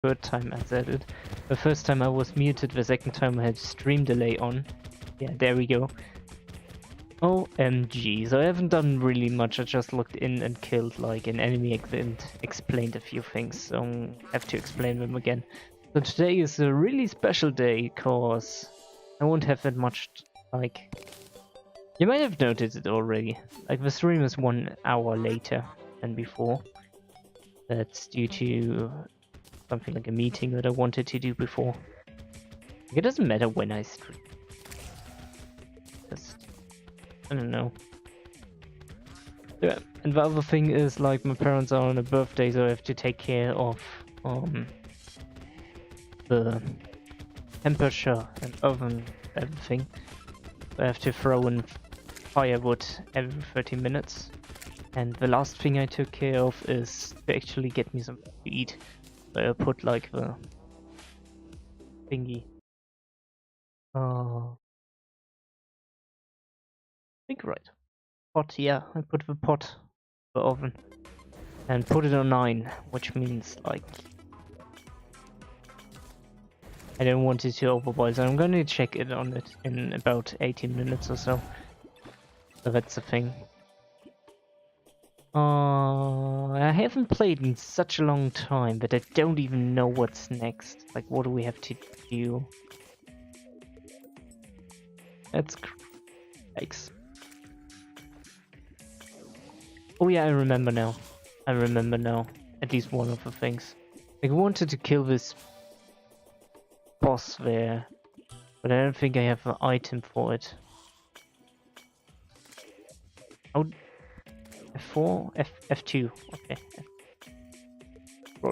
third time I said it. The first time I was muted, the second time I had stream delay on. Yeah, there we go. OMG, so I haven't done really much, I just looked in and killed like an enemy and explained a few things, so I have to explain them again. So today is a really special day, cause I won't have that much, like... You might have noticed it already, like the stream is 1 hour later than before. That's due to something like a meeting that I wanted to do before. It doesn't matter when I stream. Just... I don't know. Yeah, and the other thing is, like, my parents are on a birthday, so I have to take care of the temperature and oven, everything. So I have to throw in firewood every 30 minutes. And the last thing I took care of is to actually get me something to eat. So I put like the thingy. I think right. Pot, yeah, I put the pot, the oven, and put it on 9, which means like I don't want it to overboil, so I'm gonna check it on it in about 18 minutes or so. So that's the thing. I haven't played in such a long time that I don't even know what's next. Like, what do we have to do? That's yikes. Oh yeah, I remember now. I remember now. At least one of the things. Like, I wanted to kill this boss there, but I don't think I have an item for it. Oh, F4? F2. Okay.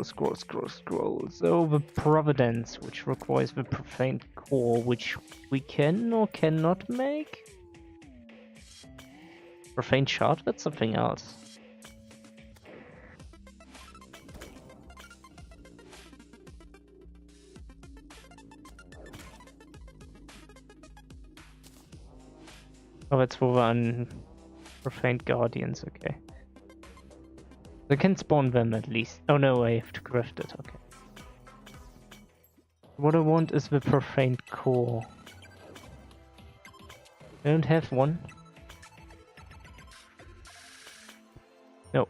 Scroll. So the Providence, which requires the Profane Core, which we can or cannot make? Profane Shard? That's something else. Oh, that's for one Profaned Guardians, okay. I can spawn them at least. Oh no, I have to craft it, okay. What I want is the Profaned Core. I don't have one. No,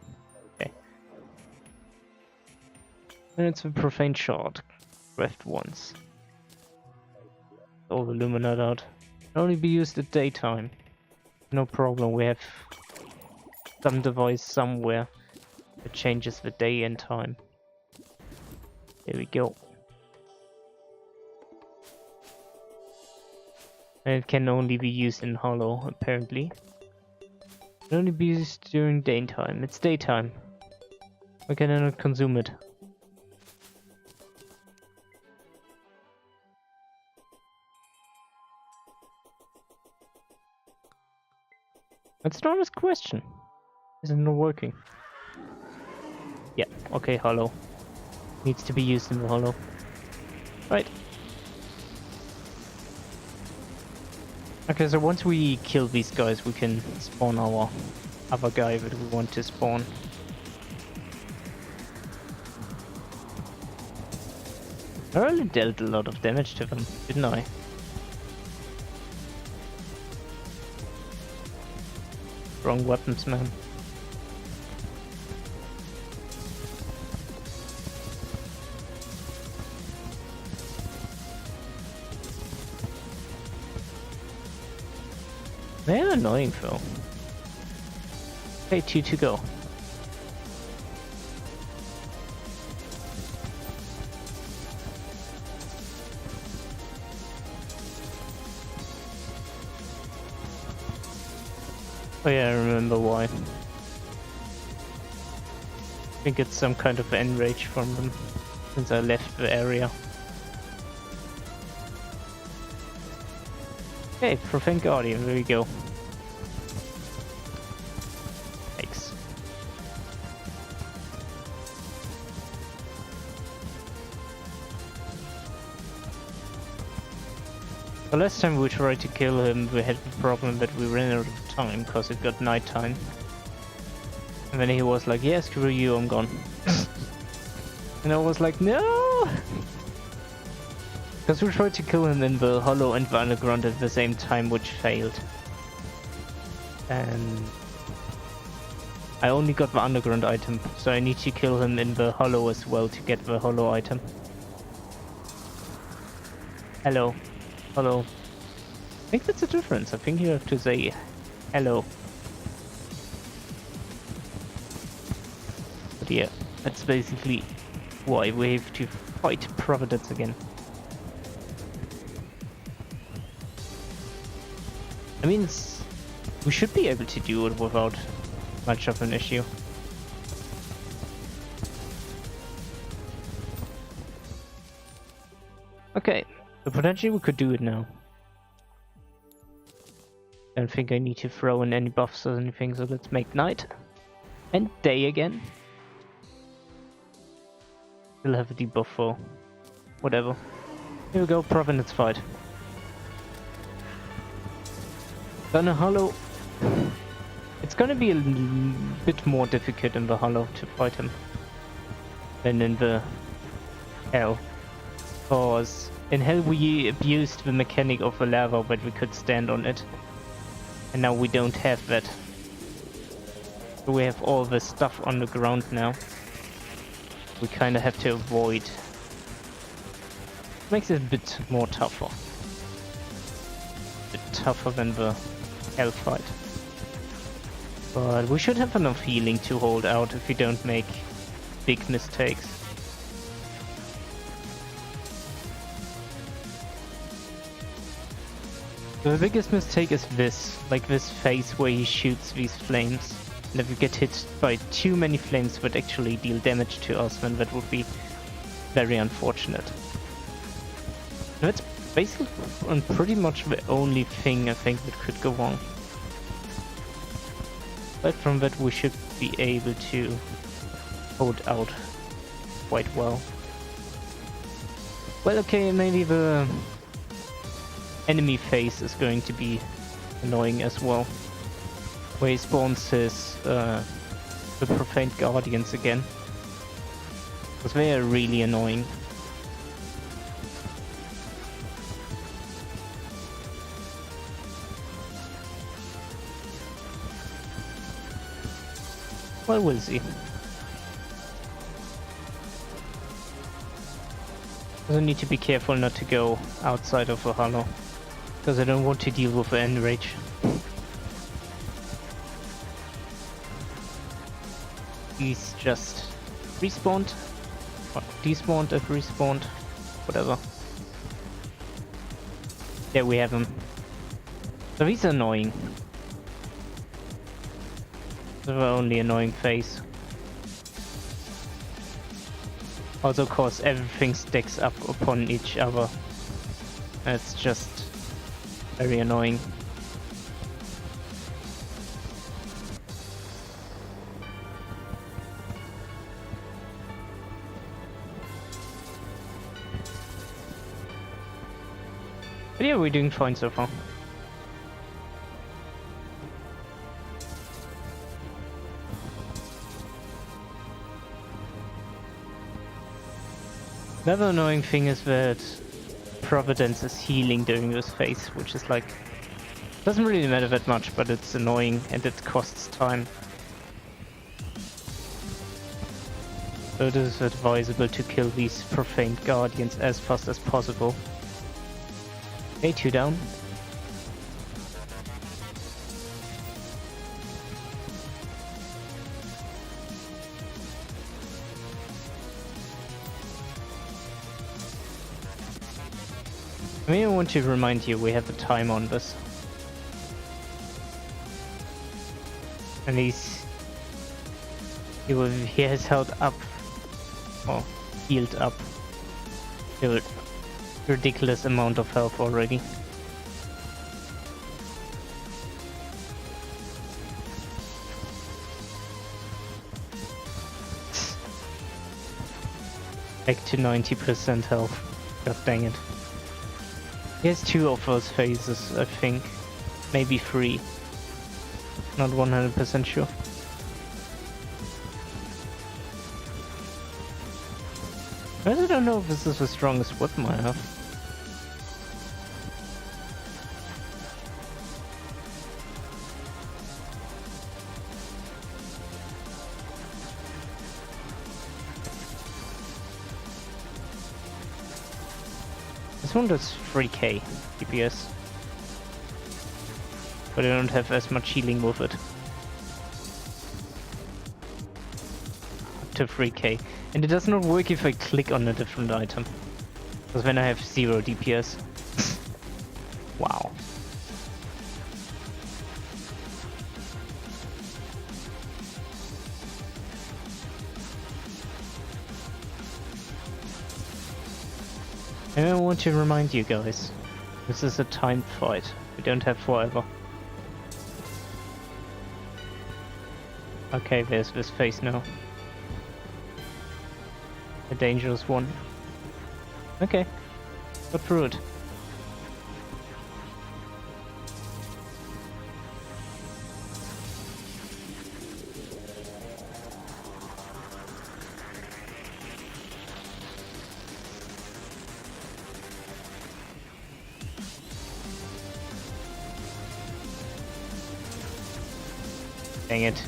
okay. And it's the Profaned Shard. Craft once. All the Luminate out. Can only be used at daytime. No problem, we have some device somewhere that changes the day and time. There we go. And it can only be used in Hollow, apparently. It can only be used during daytime. It's daytime. Why can I not consume it? That's not his question. Is it not working? Yeah, okay, Hollow. Needs to be used in the Hollow. Right. Okay, so once we kill these guys, we can spawn our other guy that we want to spawn. I really dealt a lot of damage to them, didn't I? Wrong weapons, man. They're annoying though. Okay, 2 to go. Oh yeah, I remember why. I think it's some kind of enrage from them since I left the area. Okay, Profane Guardian, there we go. Thanks. The last time we tried to kill him, we had the problem that we ran out of time because it got nighttime. And then he was like, yeah, screw you, I'm gone. And I was like, no! No! Because we tried to kill him in the hollow and the underground at the same time, which failed. And I only got the underground item, so I need to kill him in the hollow as well to get the hollow item. Hello. Hello. I think that's a difference. I think you have to say hello. But yeah, that's basically why we have to fight Providence again. I mean, we should be able to do it without much of an issue. Okay, so potentially we could do it now. I don't think I need to throw in any buffs or anything, so let's make night and day again. We'll have a debuff for whatever. Here we go, Providence fight. Gonna hollow. It's gonna be a bit more difficult in the hollow to fight him than in the hell. Because in hell we abused the mechanic of the lava, but we could stand on it. And now we don't have that. So we have all the stuff on the ground now. We kind of have to avoid. Makes it a bit more tougher. A bit tougher than the hell fight. But we should have enough healing to hold out if we don't make big mistakes. The biggest mistake is this, like this phase where he shoots these flames. And if we get hit by too many flames that actually deal damage to us, then that would be very unfortunate. That's basically pretty much the only thing I think that could go wrong. But from that we should be able to hold out quite well. Well, okay, maybe the enemy phase is going to be annoying as well. Where he spawns his the Profaned Guardians again. Because they are really annoying. Well, we'll see. I need to be careful not to go outside of the hollow. Because I don't want to deal with the enrage. He's just respawned, or despawned and respawned, whatever. There we have him. So he's annoying. The only annoying phase. Also, of course, everything stacks up upon each other. It's just very annoying. But yeah, we're doing fine so far. Another annoying thing is that Providence is healing during this phase, which is like, doesn't really matter that much, but it's annoying and it costs time. So it is advisable to kill these Profaned Guardians as fast as possible. Okay, 2 down. I mean, I want to remind you, we have a time on this. And he has held up, or healed up, to a ridiculous amount of health already. Back to 90% health. God dang it. He has 2 of those phases, I think. Maybe 3. Not 100% sure. I also don't know if this is the strongest weapon I have. This one does 3k DPS, but I don't have as much healing with it. Up to 3k. And it does not work if I click on a different item, because then I have 0 DPS. Wow. And I want to remind you guys, this is a timed fight. We don't have forever. Okay, there's this face now. A dangerous one. Okay, got through it. Dang it,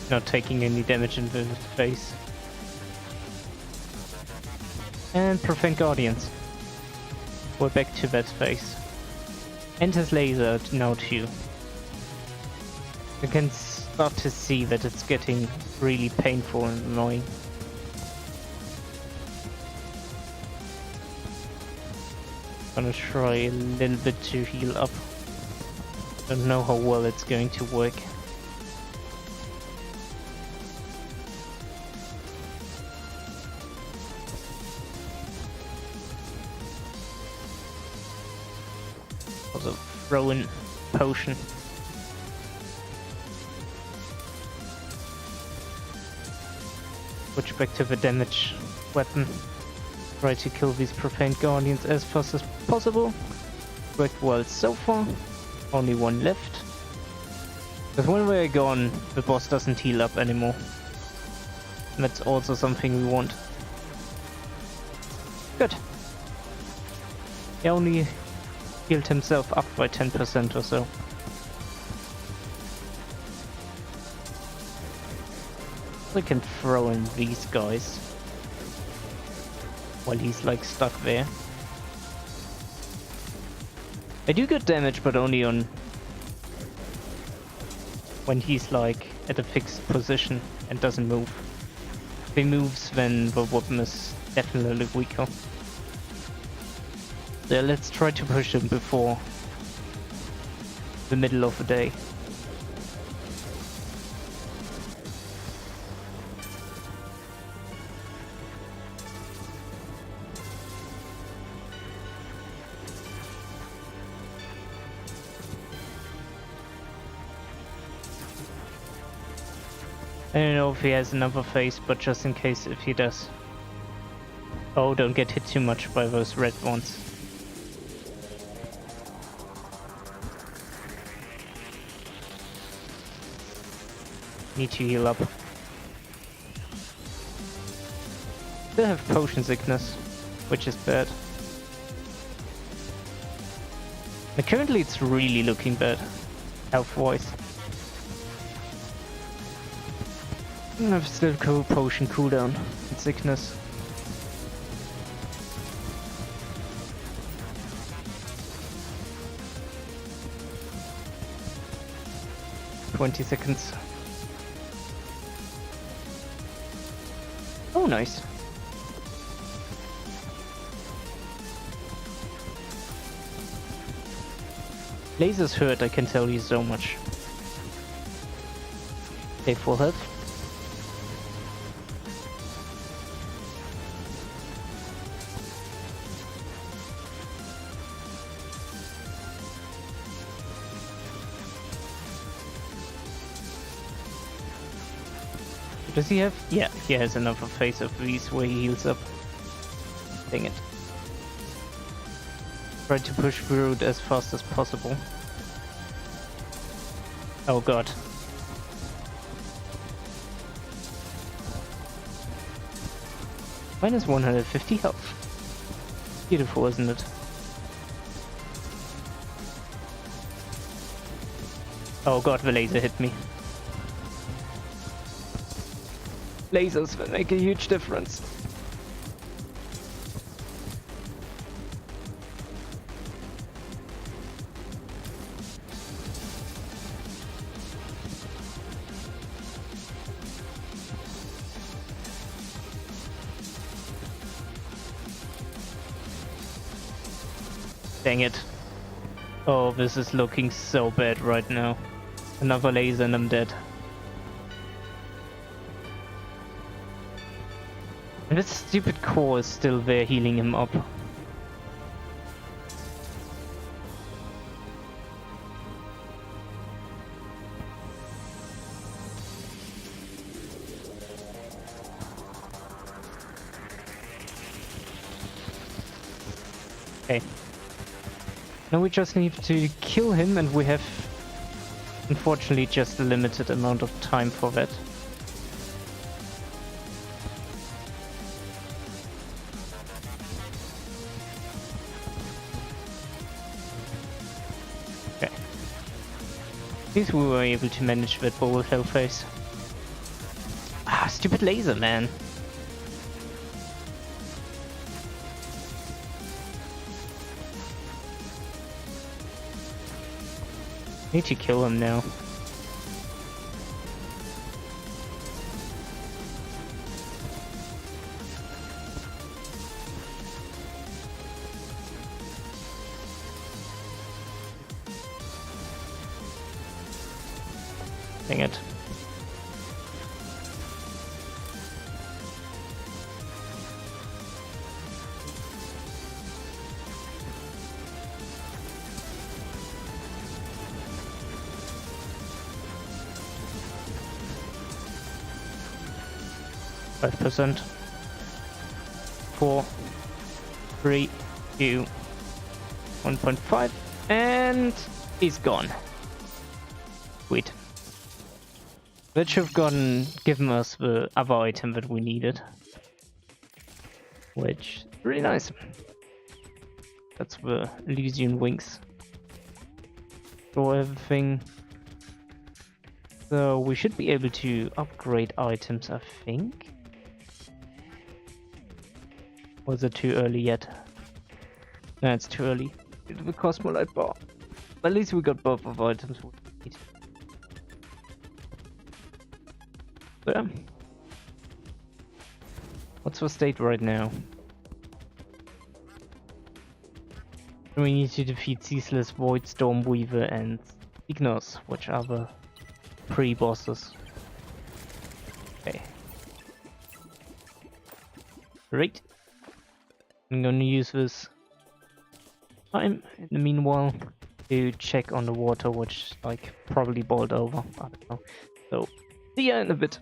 not taking any damage in the face. And Profane Guardians. We're back to that face. And his laser now too. You can start to see that it's getting really painful and annoying. Gonna try a little bit to heal up. Don't know how well it's going to work. Also throw in potion. Switch back to the damage weapon. Try to kill these Profane Guardians as fast as possible. Worked well so far. Only one left. Because when we're gone, the boss doesn't heal up anymore. And that's also something we want. Good. He only healed himself up by 10% or so. We can throw in these guys while he's like stuck there. I do good damage, but only on when he's like at a fixed position and doesn't move. If he moves, then the weapon is definitely weaker. So let's try to push him before the middle of the day. I don't know if he has another face, but just in case if he does. Oh, don't get hit too much by those red ones. Need to heal up. Still have potion sickness, which is bad. But currently it's really looking bad, health-wise. I have still potion cooldown and sickness. "20 seconds. Oh, nice. Lasers hurt, I can tell you so much. Okay, full health. Does he have? Yeah, he has another phase of these where he heals up. Dang it. Try to push through it as fast as possible. Oh god. Minus 150 health. Beautiful, isn't it? Oh god, the laser hit me. Lasers will make a huge difference. Dang it. Oh, this is looking so bad right now. Another laser and I'm dead. And this stupid core is still there healing him up. Okay. Now we just need to kill him, and we have unfortunately just a limited amount of time for that. Okay. At least we were able to manage that bowl hell face. Ah, stupid laser, man. Need to kill him now. Dang it. %. 4, 3, 2, 1.5, and he's gone. Sweet. That should have given us the other item that we needed, which is really nice. That's the Elysian wings. For everything. So we should be able to upgrade items, I think. Or is it too early yet? No, it's too early. The Cosmolite bar. But at least we got both of items we need. So, yeah. What's the state right now? We need to defeat Ceaseless, Void, Stormweaver, and Ignos, which are the pre-bosses. Okay. Great. I'm gonna use this time in the meanwhile to check on the water, which like probably boiled over. I don't know. So see ya in a bit.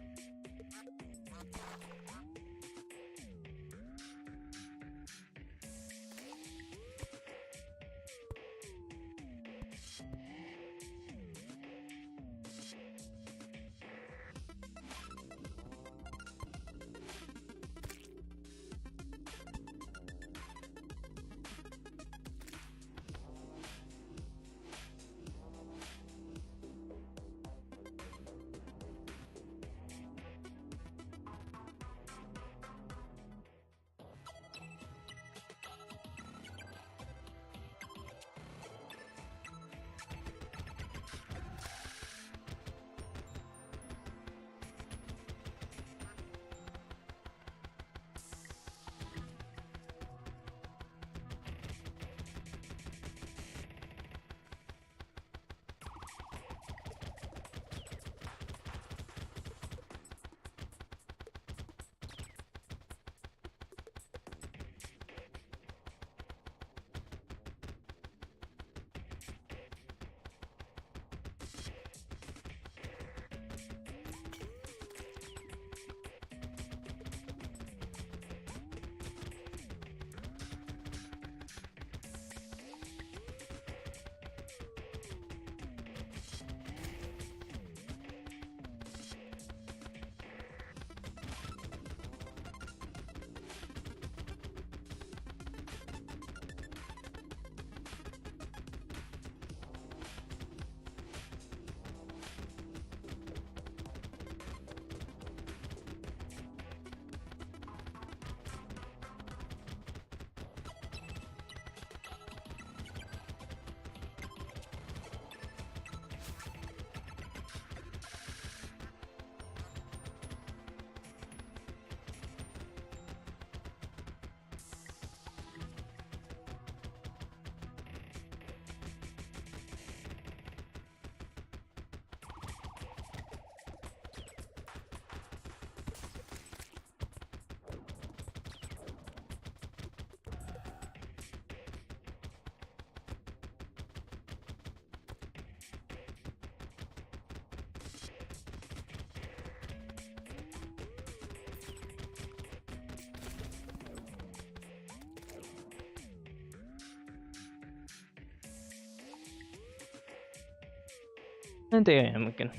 And there I am again.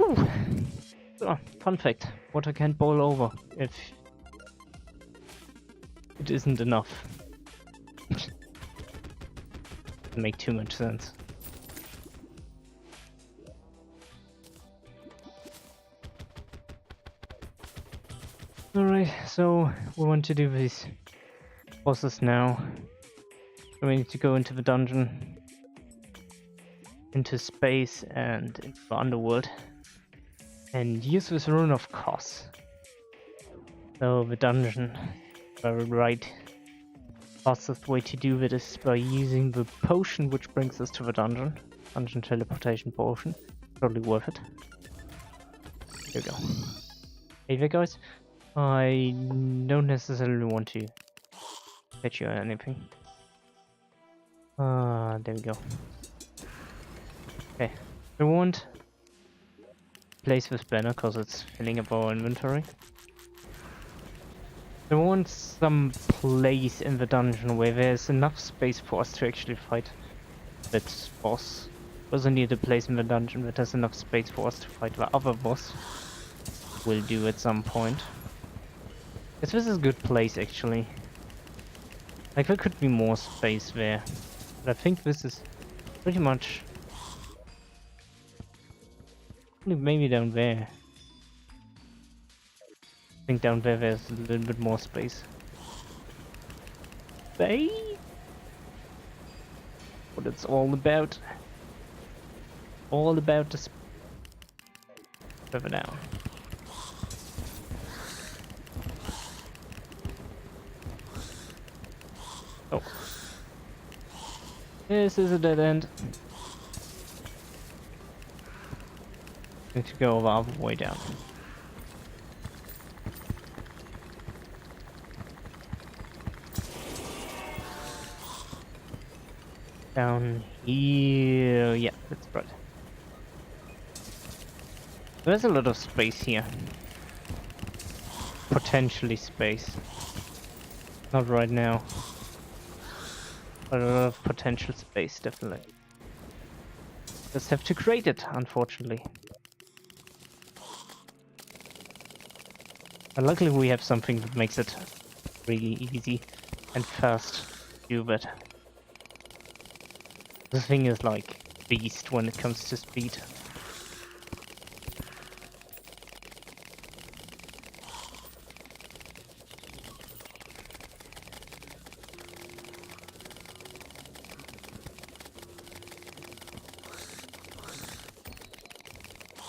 Ooh. So, fun fact, water can't boil over if it isn't enough. Doesn't make too much sense. Alright, so we want to do these bosses now. So we need to go into the dungeon, into space and into the underworld, and use this rune of Kos. So the dungeon, very right, fastest way to do it is by using the potion which brings us to the dungeon. Dungeon teleportation potion. Totally worth it. Here we go. Hey there guys. I don't necessarily want to fetch you or anything. There we go. Okay, we won't place this banner because it's filling up our inventory. We want some place in the dungeon where there's enough space for us to actually fight that boss. We also need a place in the dungeon that has enough space for us to fight the other boss. We'll do at some point. Yes, this is a good place actually. Like there could be more space there. But I think this is pretty much... maybe down there. I think down there there's a little bit more space. Bay? What it's all about. All about the further down. Oh. This is a dead end. Need to go the other way down. Down here, yeah, that's right. There's a lot of space here. Potentially space. Not right now. But a lot of potential space, definitely. Just have to create it, unfortunately. But luckily we have something that makes it really easy and fast to do that. The thing is like beast when it comes to speed.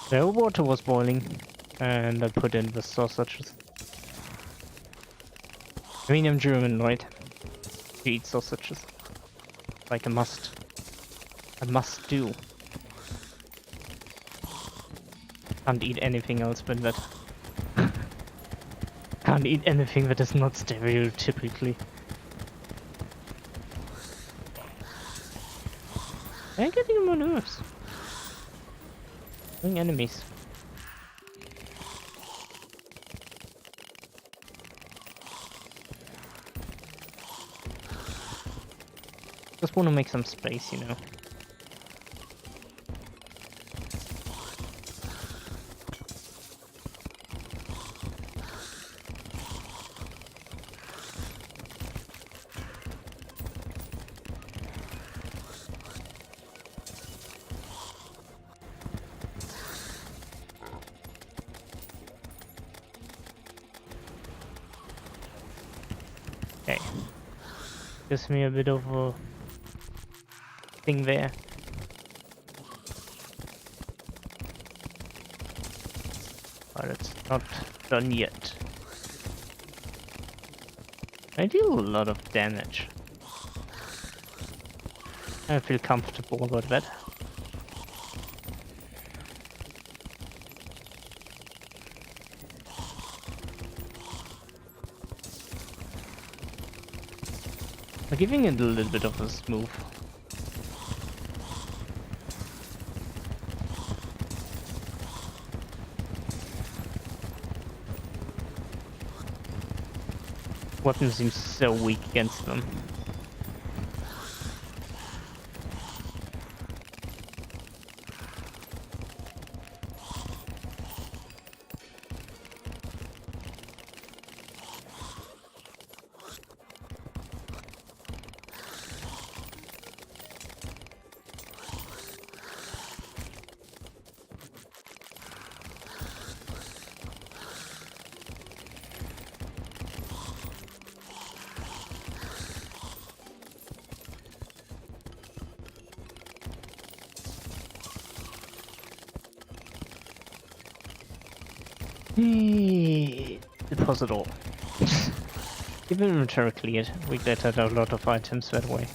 The water was boiling and I put in the sausages. I mean, I'm German, right? To eat sausages. Like a must. I must do. Can't eat anything else but that. Can't eat anything that is not stereotypically. They're getting on my nerves. Doing enemies. Just want to make some space, you know. Okay. Gives me a bit of a thing there. But it's not done yet. I deal a lot of damage. I feel comfortable about that. I'm giving it a little bit of a smooth. Weapon seems so weak against them. Deposit all. If inventory cleared, we get out a lot of items that way.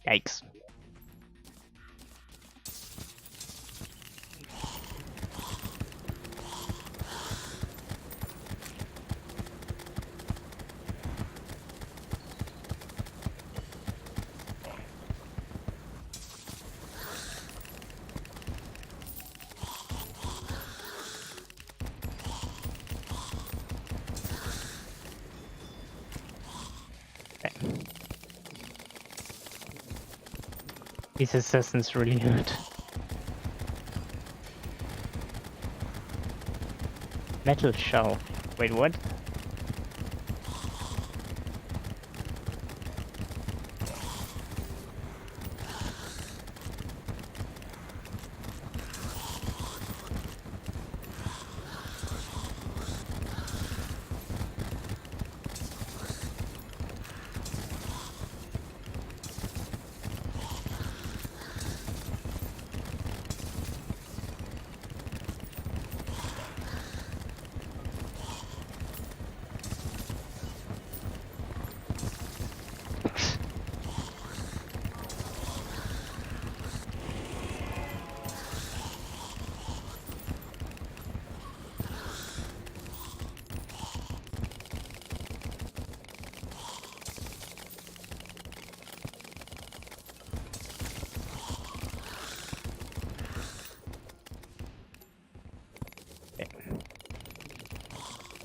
Yikes. These assassins really hurt. Metal shell. Wait, what?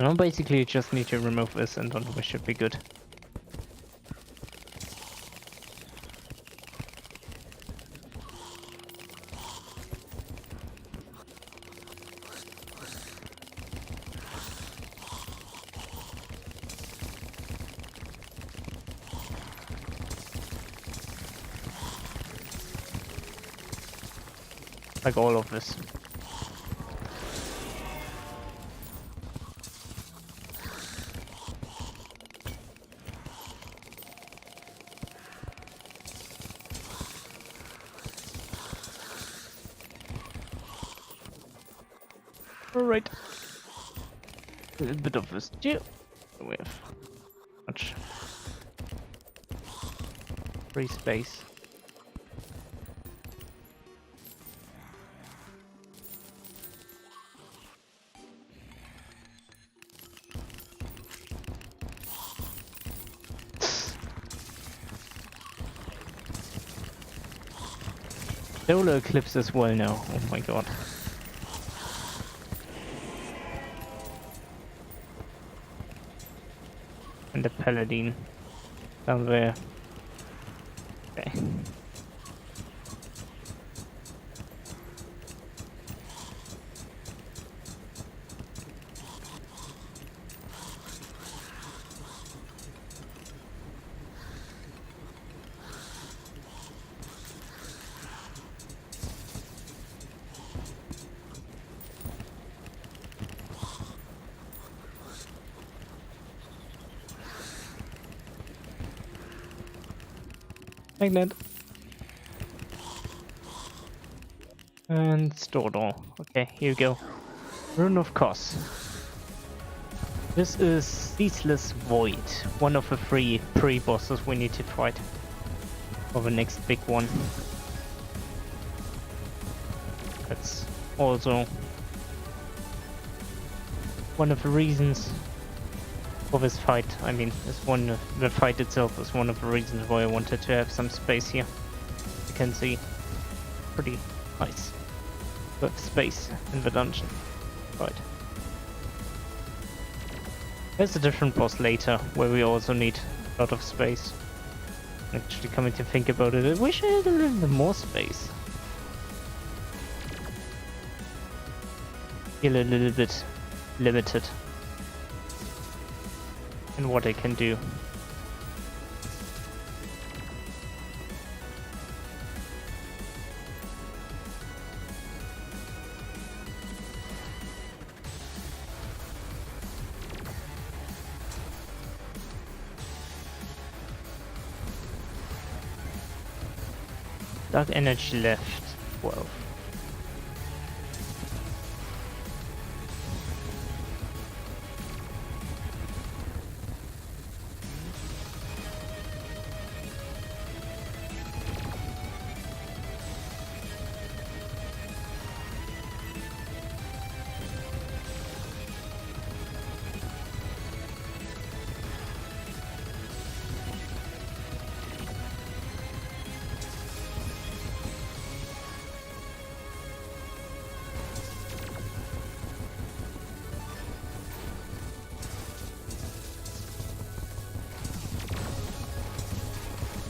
Now basically you just need to remove this and then we should be good. Like all of this. Alright. A little bit of this too. We have much free space. Solar eclipse as well now. Oh my god. And the paladin down there. Okay. Magnet. And store door. Okay, here we go. Rune of Kos. This is Ceaseless Void, one of the 3 pre-bosses we need to fight for the next big one. That's also one of the reasons for this fight. I mean, the fight itself is one of the reasons why I wanted to have some space here. You can see, pretty nice with space in the dungeon. Right. There's a different boss later where we also need a lot of space. Actually, coming to think about it, I wish I had a little bit more space. Feel a little bit limited. and what it can do. Dark energy left 12.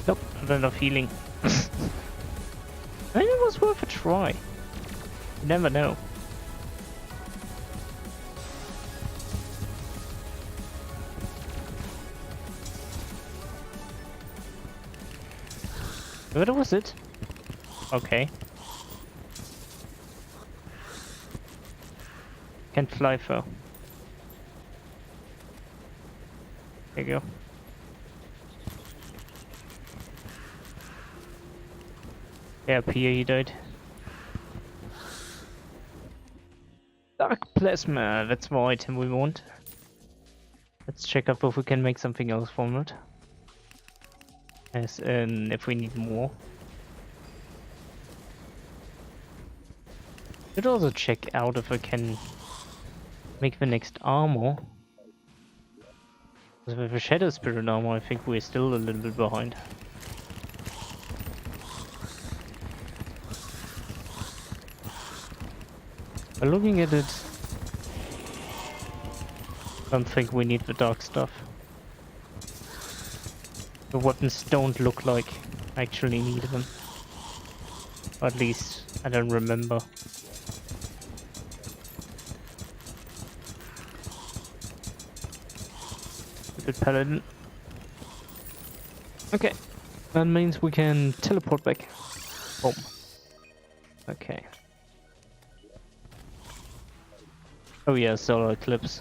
Nope, not enough healing. I mean, it was worth a try. You never know. What was it? Okay. Can't fly though. There you go. Yeah, Pierre, he died. Dark plasma, that's the item we want. Let's check out if we can make something else from it. As in, if we need more. Should also check out if I can make the next armor. Because with the Shadow Spirit armor, I think we're still a little bit behind. But looking at it, I don't think we need the dark stuff. The weapons don't look like I actually need them. Or at least I don't remember. Good paladin. Okay, that means we can teleport back home. Okay. Oh yeah, solar eclipse.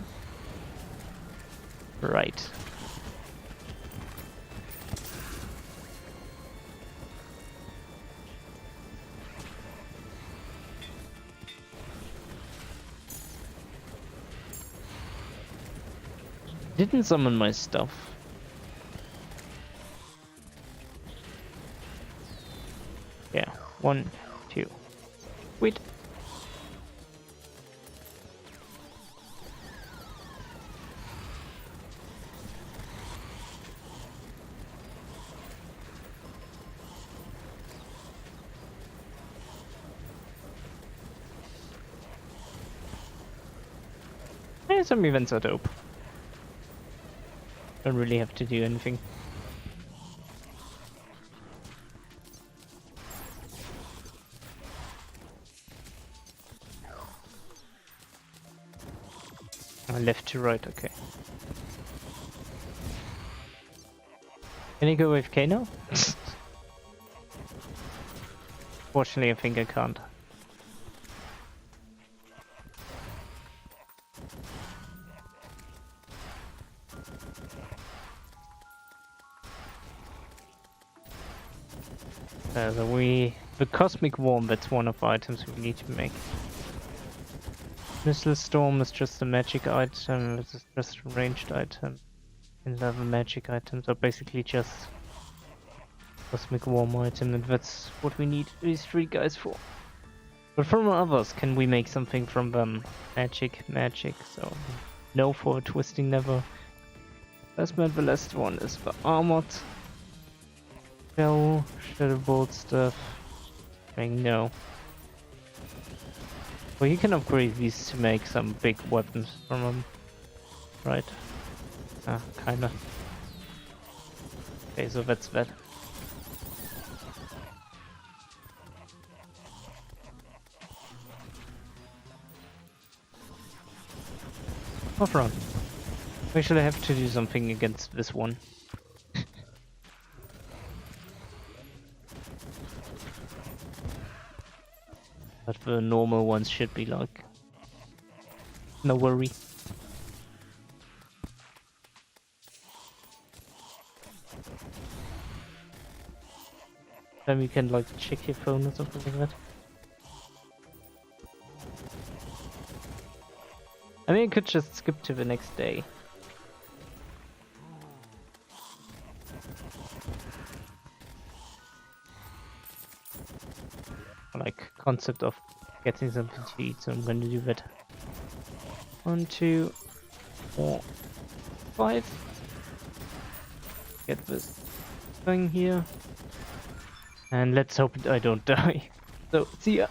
Right. Didn't summon my stuff. Yeah, 1, 2. Wait. Yeah, some events are dope. Don't really have to do anything. Left to right, okay. Can you go with K now? Fortunately, I think I can't. The Cosmic Worm, that's one of the items we need to make. Missile Storm is just a magic item, it's just a ranged item. And other magic items are basically just Cosmic Worm item, and that's what we need these 3 guys for. But from others, can we make something from them? Magic, so no for Twisting Never. The last one is the Armored. Shell, Shadow Bolt stuff. No. Well, you can upgrade these to make some big weapons from them. Right. Ah, kinda. Okay, so that's that. Off run. Actually, I have to do something against this one. But the normal ones should be like... no worry. Then you can like check your phone or something like that. I mean, I could just skip to the next day. Like, concept of getting something to eat, so I'm going to do that. 1, 2, 4, 5. Get this thing here. And let's hope I don't die. So, see ya!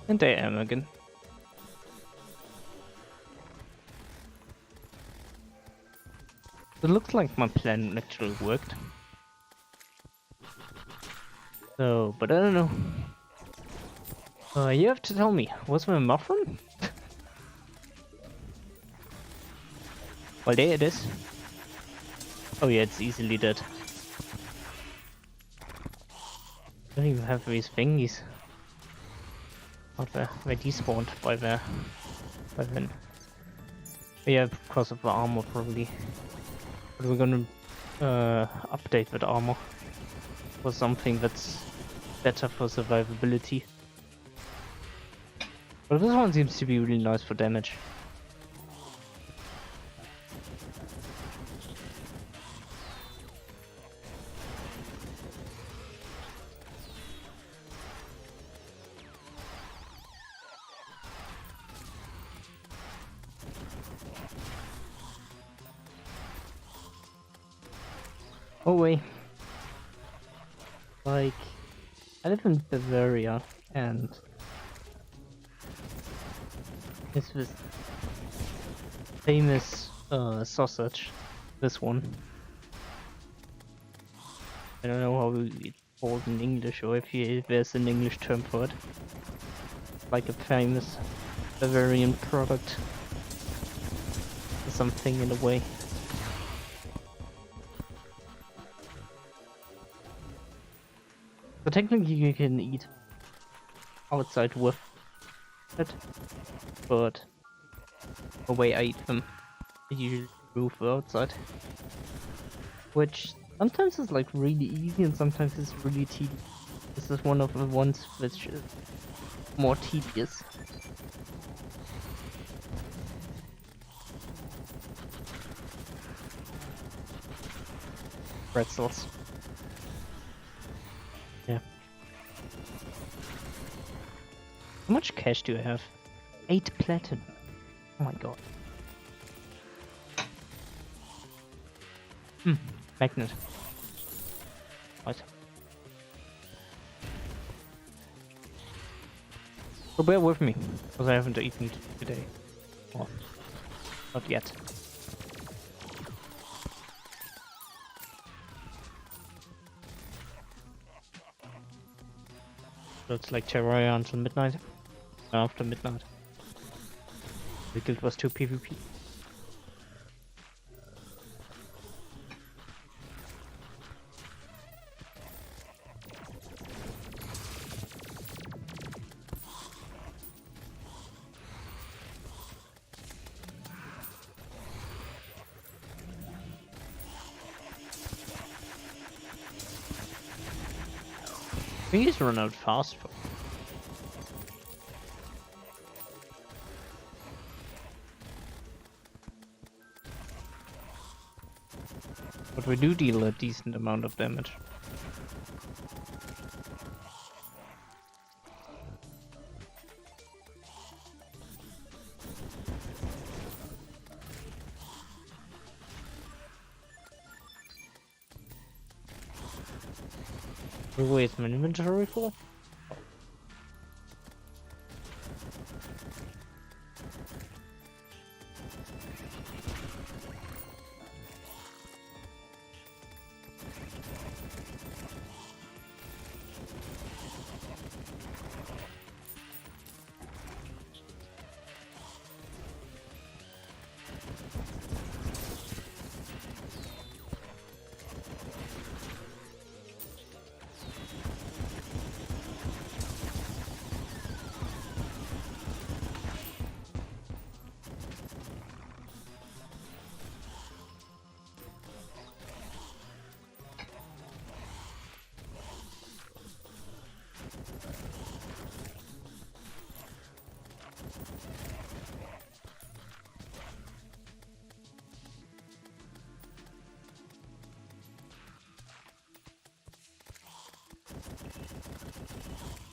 And I am again. It looks like my plan actually worked. So, but I don't know. You have to tell me, was my muffin? Well, there it is. Oh yeah, it's easily dead. I don't even have these thingies. Out there, they despawned by then. Yeah, because of the armor probably. But we're gonna update that armor for something that's better for survivability. But this one seems to be really nice for damage. Oh wait. Like, I live in Bavaria and this was famous sausage. This one. I don't know how it's called in English, or if there's an English term for it. Like a famous Bavarian product. Or something in a way. So technically you can eat outside with it, but the way I eat them, I usually move outside. Which sometimes is like really easy and sometimes it's really tedious. This is one of the ones which is more tedious. Pretzels. Yeah. How much cash do I have? 8 platinum. Oh my god. Magnet. Right. So bear with me, because I haven't eaten today. Well, not yet. So it's like Terraria until midnight. After midnight. The guild was 2 PvP. I think he's run out fast. But we do deal a decent amount of damage. Wait, my inventory full?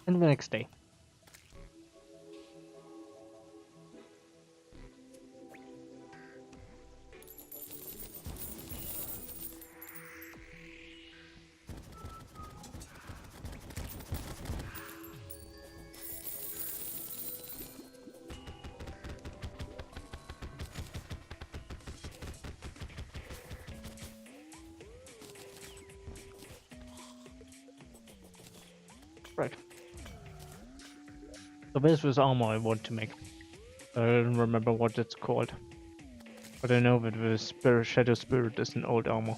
And the next day. Right. So this was armor I want to make. I don't remember what it's called. But I know that the Shadow Spirit is an old armor.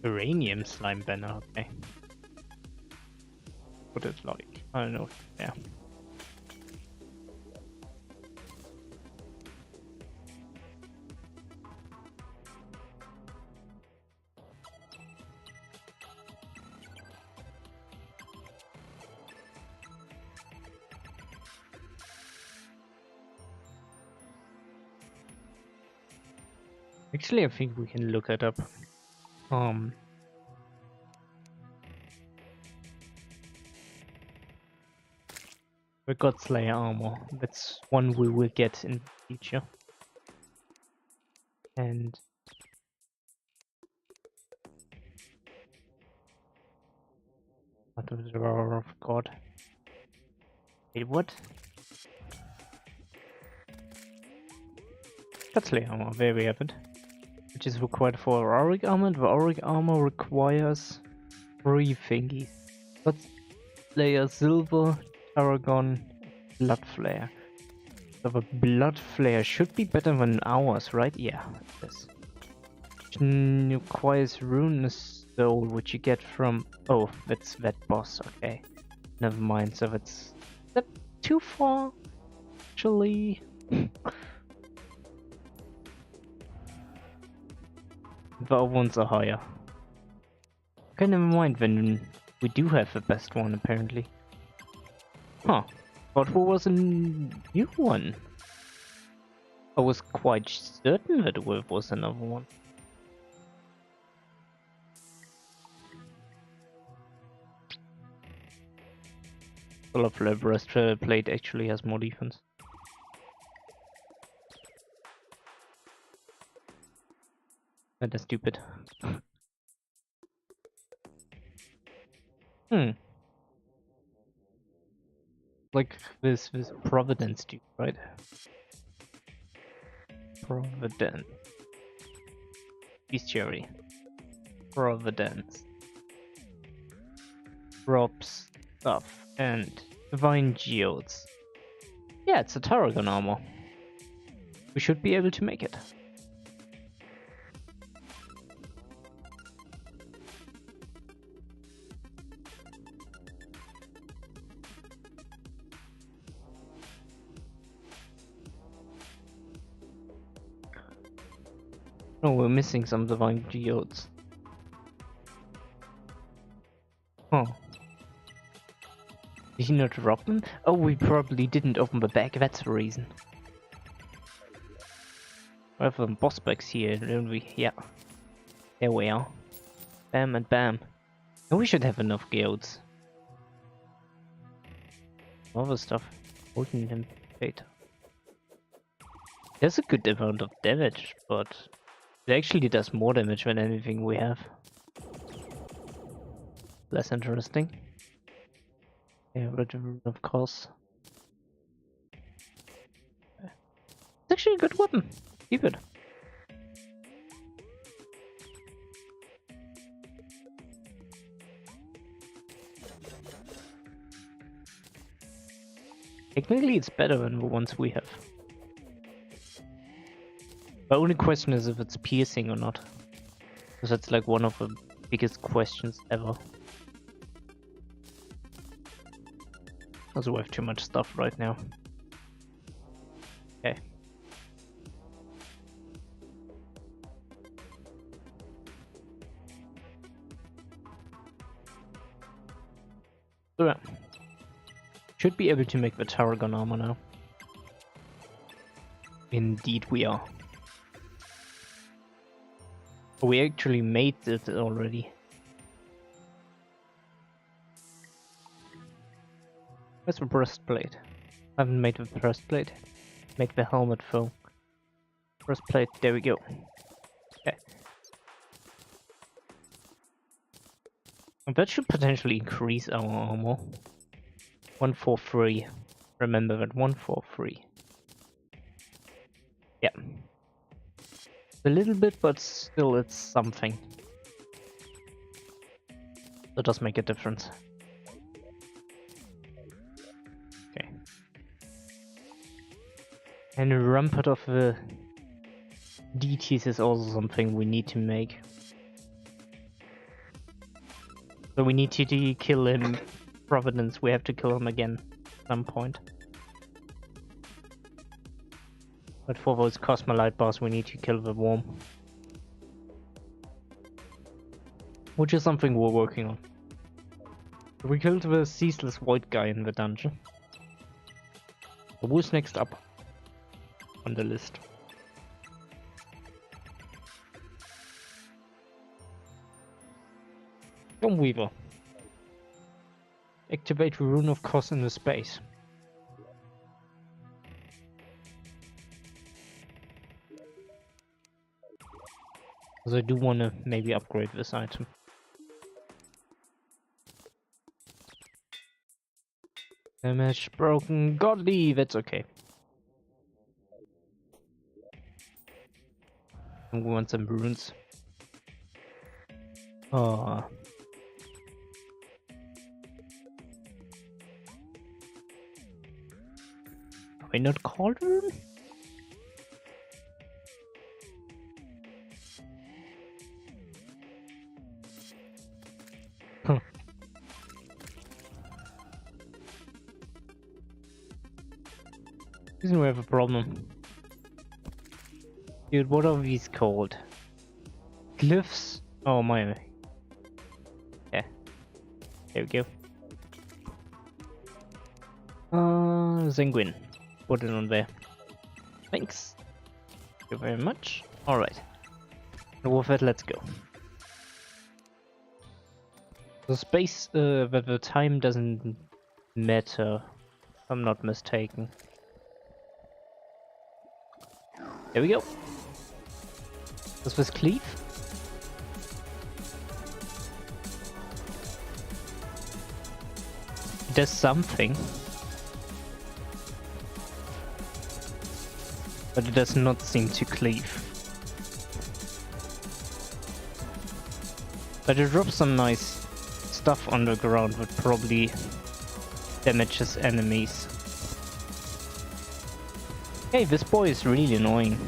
Uranium slime banner, okay. What it's like. I don't know. Yeah. Actually, I think we can look it up. The Godslayer armor. That's one we will get in the future. And what was the Roar of God? Wait, what? Crystilium armor, there we have it. Which is required for auric armor. The auric armor requires 3 thingies. Let's layer silver, tarragon, blood flare. So the blood flare should be better than ours, right? Yeah, it is. Requires ruinous soul, which you get from... Oh, that's that boss, okay. Never mind, so that's... Is that too far? Actually... The other ones are higher. Okay, never mind, then we do have the best one, apparently. Huh. But what was a new one? I was quite certain that it was another one. Solar Flare Breastplate actually has more defense. That is stupid. Like this Providence dude, right? Providence. Bestiary. Providence. Drops stuff and divine geodes. Yeah, it's a tarragon armor. We should be able to make it. Oh, we're missing some divine geodes. Oh. Did he not drop them? Oh, we probably didn't open the bag, that's the reason. We have some boss bags here, don't we? Yeah. There we are. Bam and bam. And we should have enough geodes. Other stuff. Holding them data. There's a good amount of damage, but it actually does more damage than anything we have. Less interesting. Yeah, but of course. It's actually a good weapon. Keep it. Technically it's better than the ones we have. The only question is if it's piercing or not. Because that's like one of the biggest questions ever. Also, we have too much stuff right now. Okay. So yeah. Should be able to make the tarragon armor now. Indeed we are. We actually made it already. Where's the breastplate? I haven't made the breastplate. Make the helmet though. Breastplate, there we go. Okay. And that should potentially increase our armor. 143. Remember that, 143. Yeah. A little bit, but still it's something. That does make a difference. Okay. And a rampart of the DTs is also something we need to make. So we need to kill him. Providence, we have to kill him again at some point. But for those Cosmolite boss, we need to kill the worm. Which is something we're working on. We killed the ceaseless white guy in the dungeon. So who's next up on the list? John Weaver. Activate the Rune of Cos in the space. Because I do want to maybe upgrade this item. Damage broken. Godly, that's okay. We want some runes. Oh. Are we not cauldron? Huh. Isn't we have a problem? Dude, what are these called? Glyphs? Oh my. Yeah. There we go. Sanguine. Put it on there. Thanks. Thank you very much. Alright. With it, let's go. The space, but the time doesn't matter. If I'm not mistaken. There we go. Was this cleave? It does something. But it does not seem to cleave. But it drops some nice stuff underground that probably damages enemies. Hey, this boy is really annoying.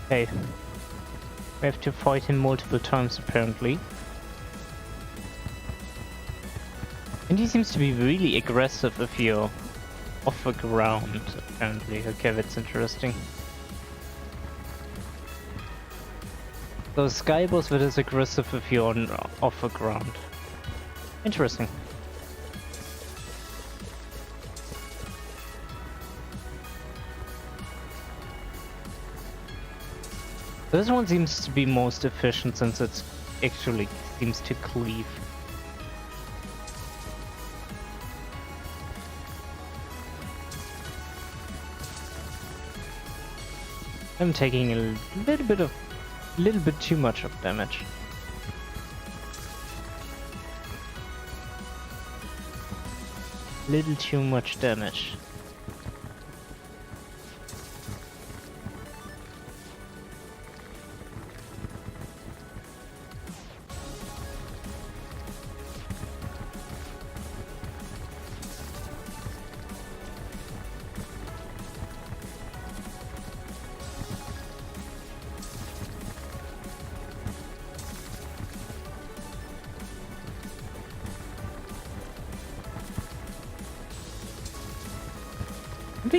Okay. We have to fight him multiple times apparently. And he seems to be really aggressive if you're off the ground, apparently. Okay, that's interesting. So Skyboss that is aggressive if you're off the ground. Interesting. This one seems to be most efficient since it actually seems to cleave. I'm taking a little bit too much of damage. Little too much damage.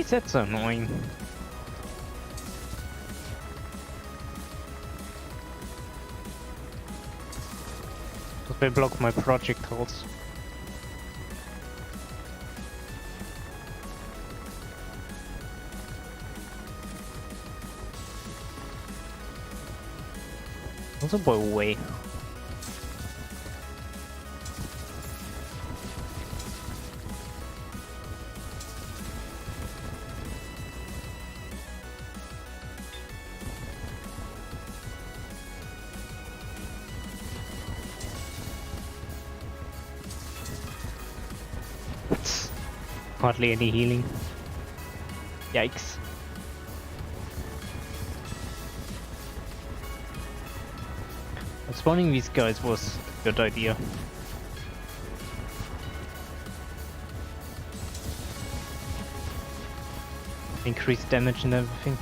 That's annoying. Because they block my projectiles. Also, by the way. Hardly any healing. Yikes. Spawning these guys was a good idea. Increased damage and everything.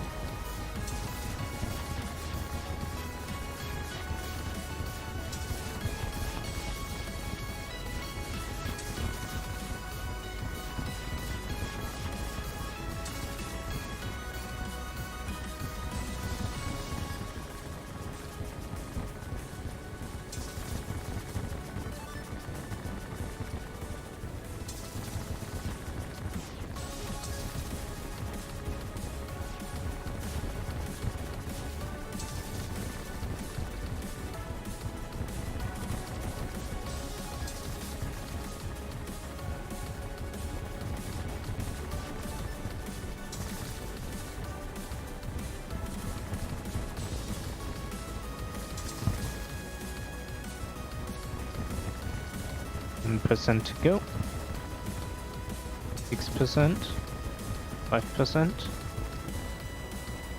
7% to go. 6%. 5%.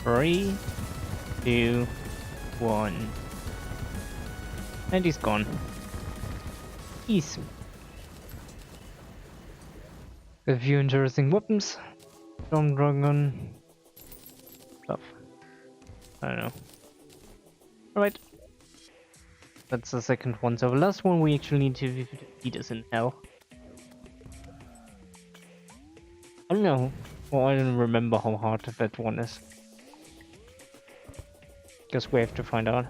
3, 2, 1. And he's gone. Ease. A few interesting weapons. Storm Dragon. Stuff. I don't know. Alright. That's the second one. So the last one we actually need to defeat is in hell. I don't know. Well, I don't remember how hard that one is. Guess we have to find out.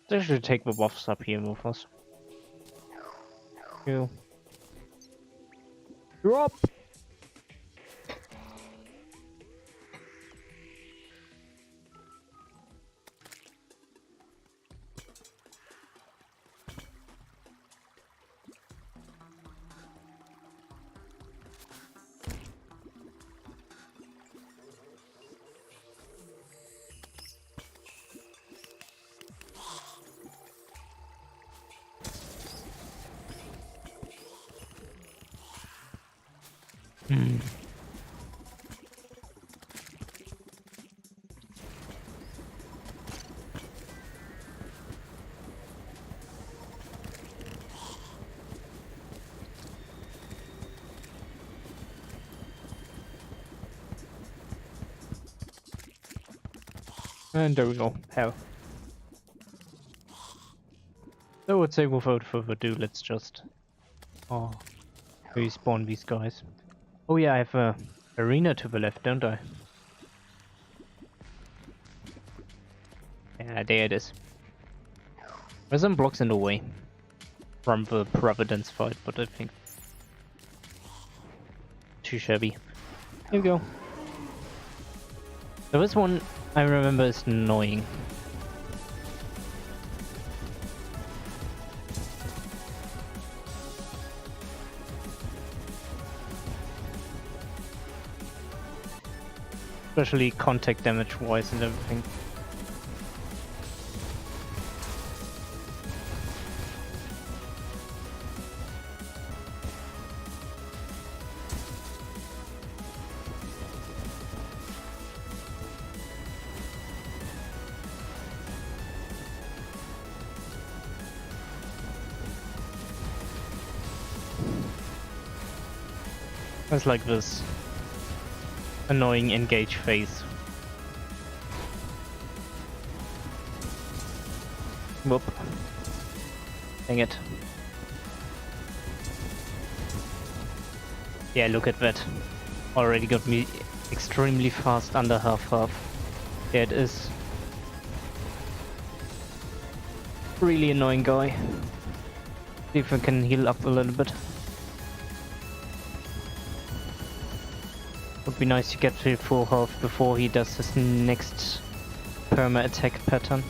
They should take the buffs up here with us. You. Drop! And there we go. Hell. I would say without further ado, let's just respawn these guys. Oh yeah, I have a arena to the left, don't I? Yeah, there it is. There's some blocks in the way from the Providence fight, but I think too shabby. Here we go. So this one I remember is annoying. Especially contact damage wise and everything. It's like this annoying engage phase. Whoop. Dang it. Yeah, look at that. Already got me extremely fast under half. There it is. Really annoying guy. See if I can heal up a little bit. Would be nice to get to full health before he does his next perma attack pattern.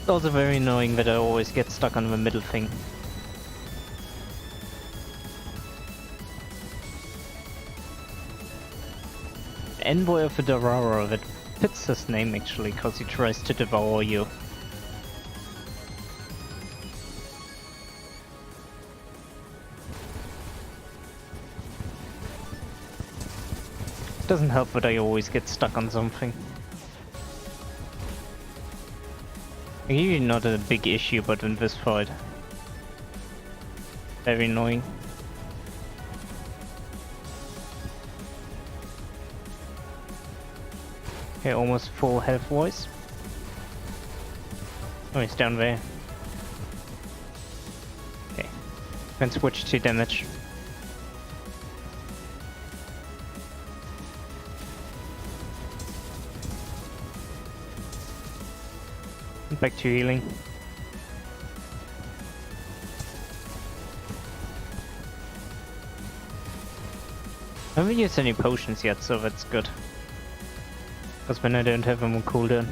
It's also very annoying that I always get stuck on the middle thing. Envoy of the Terraria, that fits his name actually, because he tries to devour you. Doesn't help that I always get stuck on something. Usually not a big issue, but in this fight, very annoying. Okay, almost full health wise. Oh, he's down there. Okay, can switch to damage. Back to healing. I haven't used any potions yet, so that's good. Because when I don't have them on cooldown.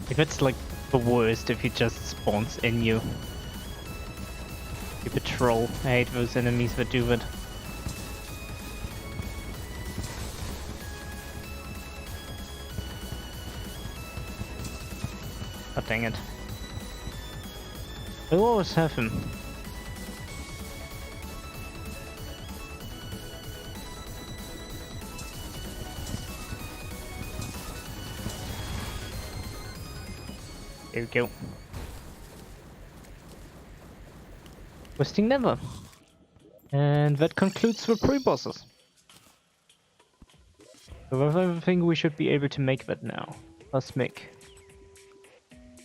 If it's like the worst, if he just spawns in you. You patrol. I hate those enemies that do that. Oh dang it. I always have him. There we go. Questing never. And that concludes the pre-bosses. So I think we should be able to make that now. Cosmic.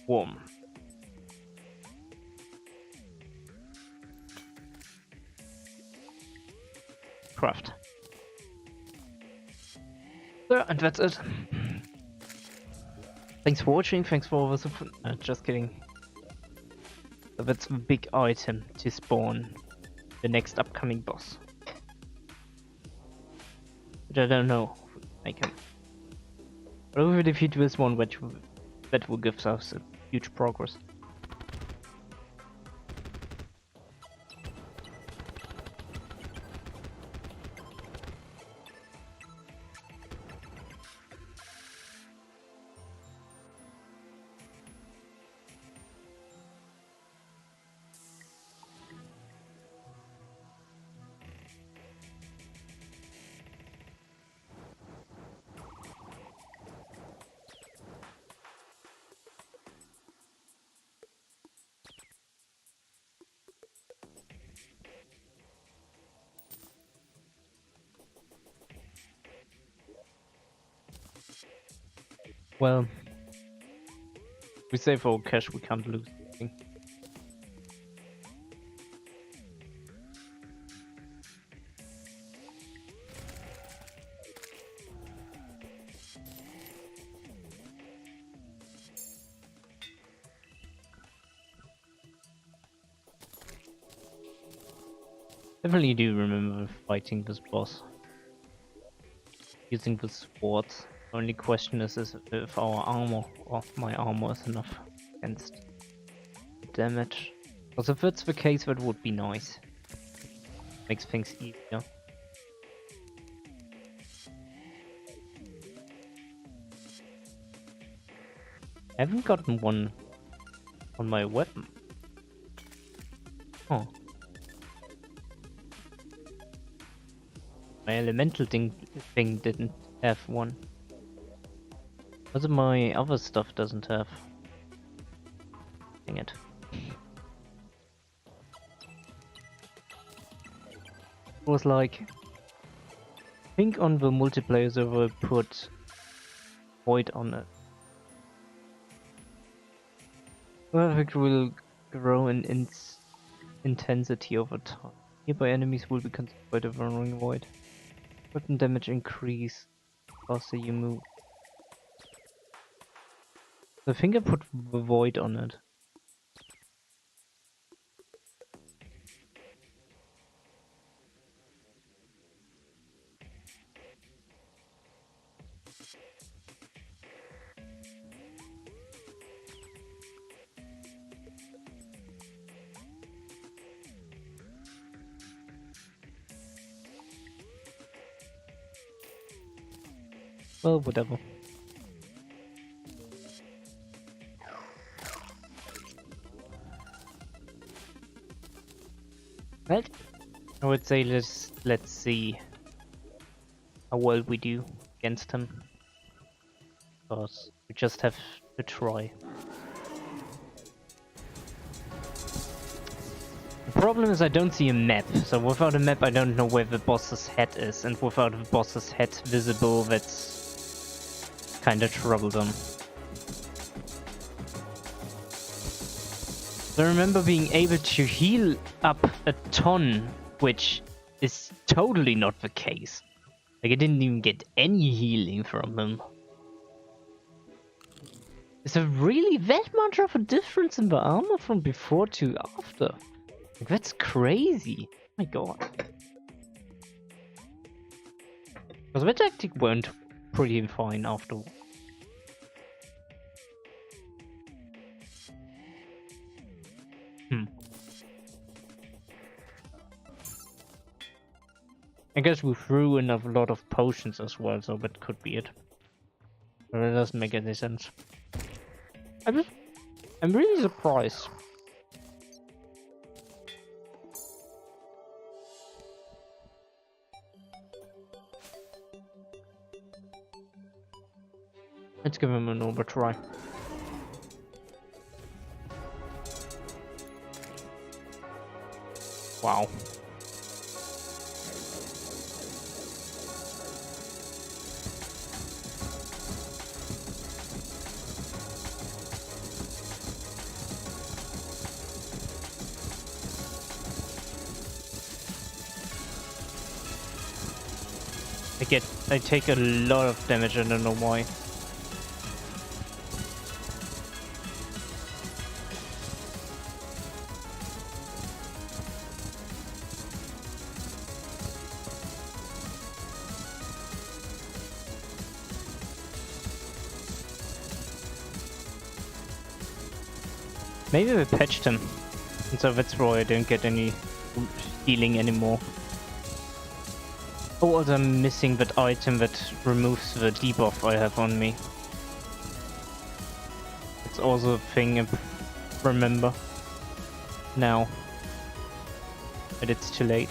Warm. Craft. So, and that's it. Thanks for watching, thanks for all the support. Just kidding. So that's the big item to spawn the next upcoming boss. But I don't know if we can make him. But if we defeat this one, that will give us a huge progress. Well, we save our cash, we can't lose anything. Definitely do remember fighting this boss. Using the swords. Only question is if our armor, or my armor, is enough against damage. Because if that's the case, that would be nice. Makes things easier. I haven't gotten one on my weapon. Oh. My elemental thing didn't have one. Also my other stuff doesn't have. Dang it. It was like, I think on the multiplayer server put void on it. Well, it will grow in intensity over time. Nearby enemies will be consumed by the Vulnerable Void. Weapon damage increase faster you move. I think I put the void on it. Well, whatever. Right? I would say let's see how well we do against him. Because we just have to try. The problem is I don't see a map, so without a map I don't know where the boss's head is, and without the boss's head visible, that's kinda troublesome. I remember being able to heal up a ton, which is totally not the case. Like I didn't even get any healing from him. Is there really that much of a difference in the armor from before to after? Like, that's crazy. Oh my god. Because that tactic went pretty fine afterwards. I guess we threw in a lot of potions as well, so that could be it. But it doesn't make any sense. I'm really surprised. Let's give him another try. Wow. I take a lot of damage, I don't know why. Maybe we patched him, and so that's why I don't get any healing anymore. Oh, also I'm missing that item that removes the debuff I have on me. It's also a thing I remember now, but it's too late.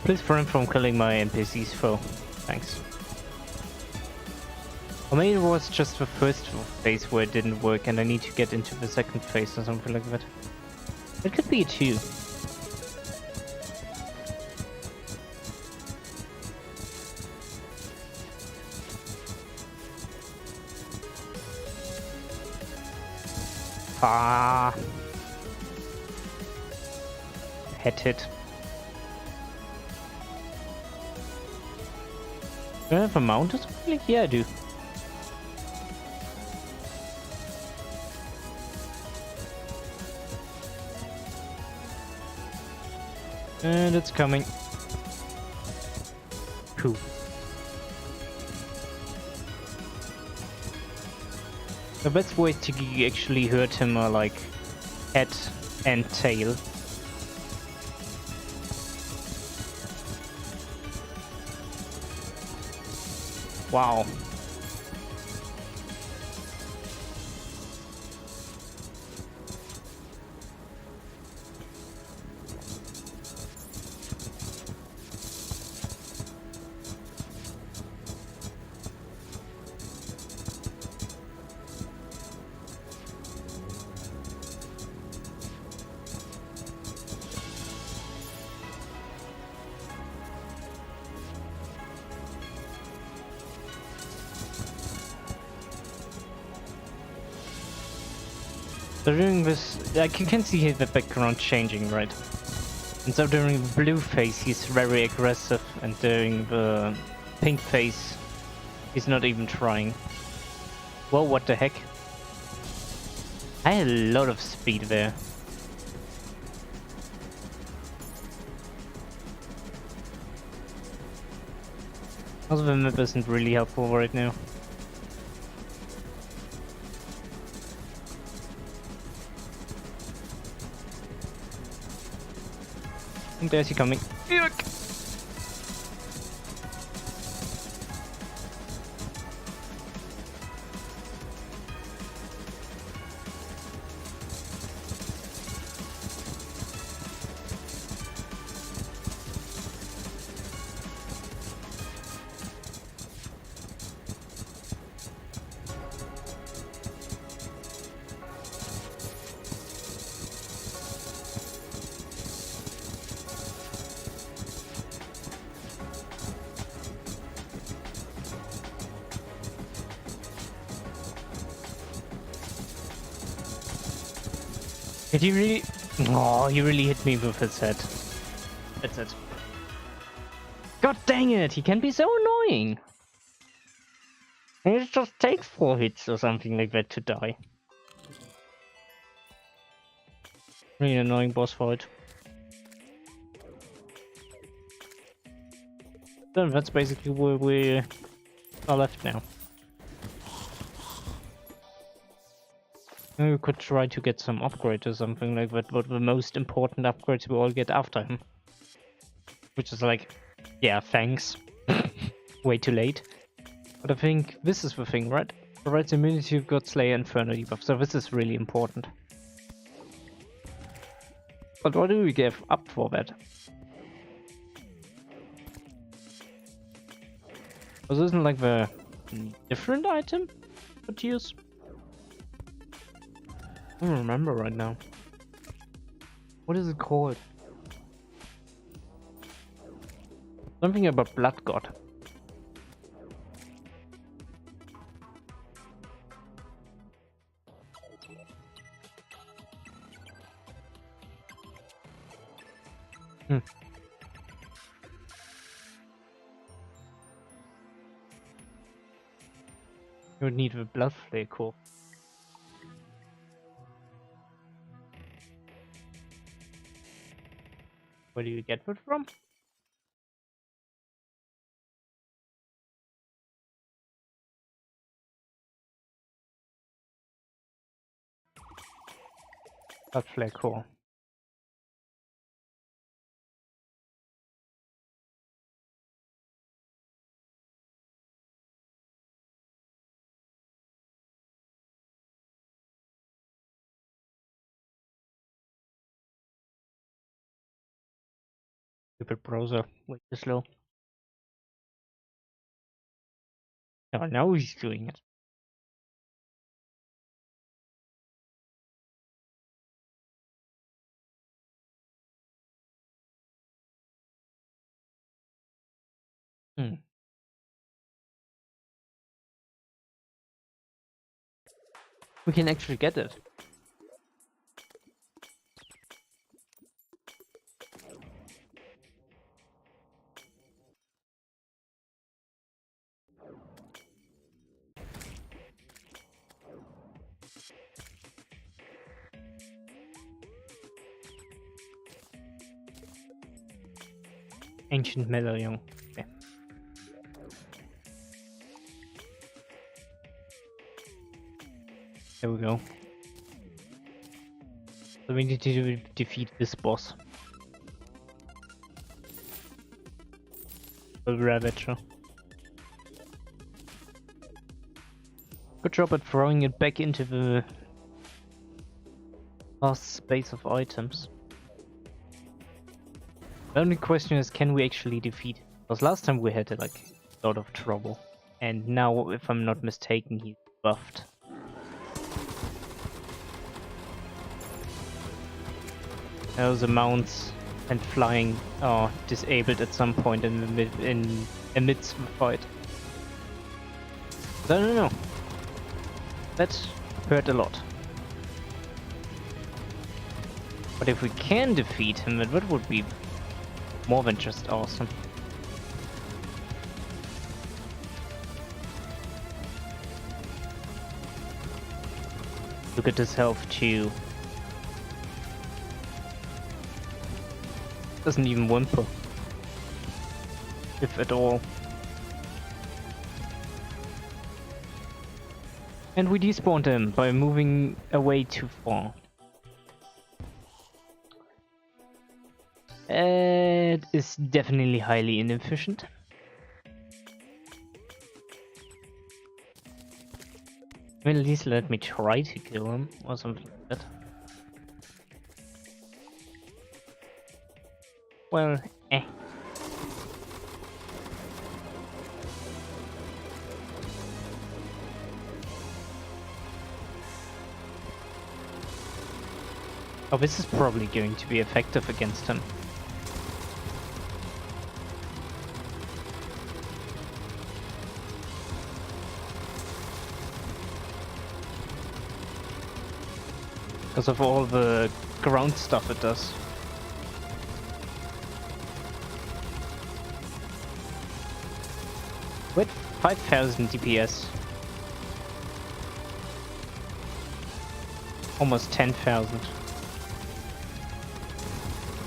Please refrain from killing my NPCs foe. Thanks. Or maybe it was just the first phase where it didn't work and I need to get into the second phase or something like that. It could be it too. Ah. Head hit. Do I have a mount or something? Yeah, I do. And it's coming. Cool. The best way to actually hurt him are like head and tail. Wow. So during this, like you can see the background changing, right? And so during the blue phase he's very aggressive, and during the pink phase he's not even trying. Well, what the heck? I had a lot of speed there. Also the map isn't really helpful right now. And there's he coming. Yuck. Did he really? Oh, he really hit me with his head. That's it. God dang it! He can be so annoying. And it just takes 4 hits or something like that to die. Really annoying boss fight. So that's basically where we are left now. Maybe we could try to get some upgrade or something like that, but the most important upgrades we all get after him. Which is like, yeah, thanks. Way too late. But I think this is the thing, right? Provides immunity to God Slayer Inferno debuff, so this is really important. But what do we give up for that? Was this isn't like the different item to use? I don't remember right now. What is it called? Something about Blood God. You would need the blood flare core. Where do you get that from? Blood flare core. Stupid browser, way too slow. Oh, now he's doing it. We can actually get it. Ancient medallion. Okay. There we go. So we need to defeat this boss. The Ravager. Good job at throwing it back into the last space of items. The only question is, can we actually defeat it? Because last time we had like a lot of trouble. And now, if I'm not mistaken, he's buffed. Now the mounts and flying are disabled at some point in amidst the fight. I don't know. That hurt a lot. But if we can defeat him, that would be more than just awesome. Look at his health too. Doesn't even whimper. If at all. And we despawned him by moving away too far. It is definitely highly inefficient. Well, at least let me try to kill him or something like that. Well, eh. Oh, this is probably going to be effective against him. Because of all the ground stuff it does. With 5,000 DPS. Almost 10,000.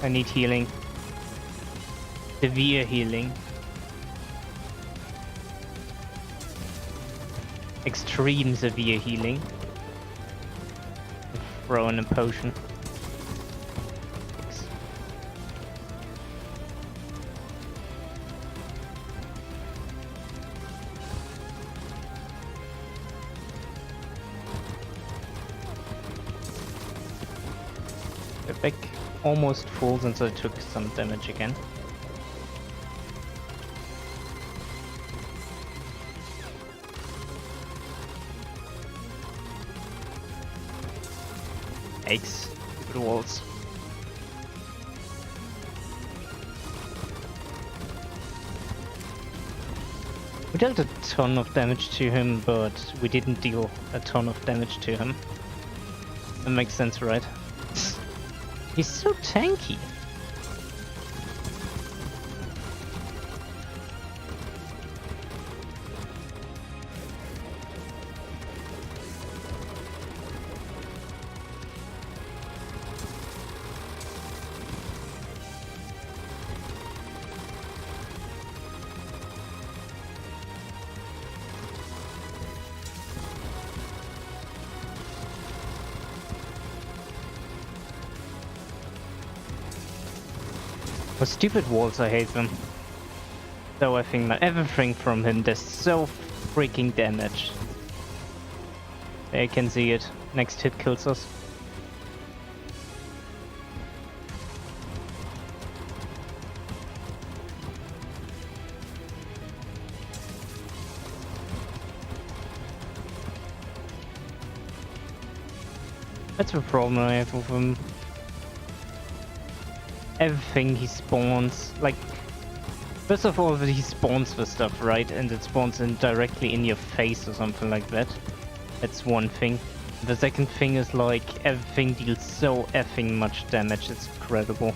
I need healing. Severe healing. extreme severe healing. Throw in a potion. Back almost full since I took some damage again. Eggs, good walls. We dealt a ton of damage to him, but we didn't deal a ton of damage to him. That makes sense, right? He's so tanky. For stupid walls, I hate them. So I think everything from him does so freaking damage. I can see it. Next hit kills us. That's the problem I have with him. Everything he spawns, like, first of all, he spawns the stuff, right? And it spawns in directly in your face or something like that. That's one thing. The second thing is, like, everything deals so effing much damage, it's incredible.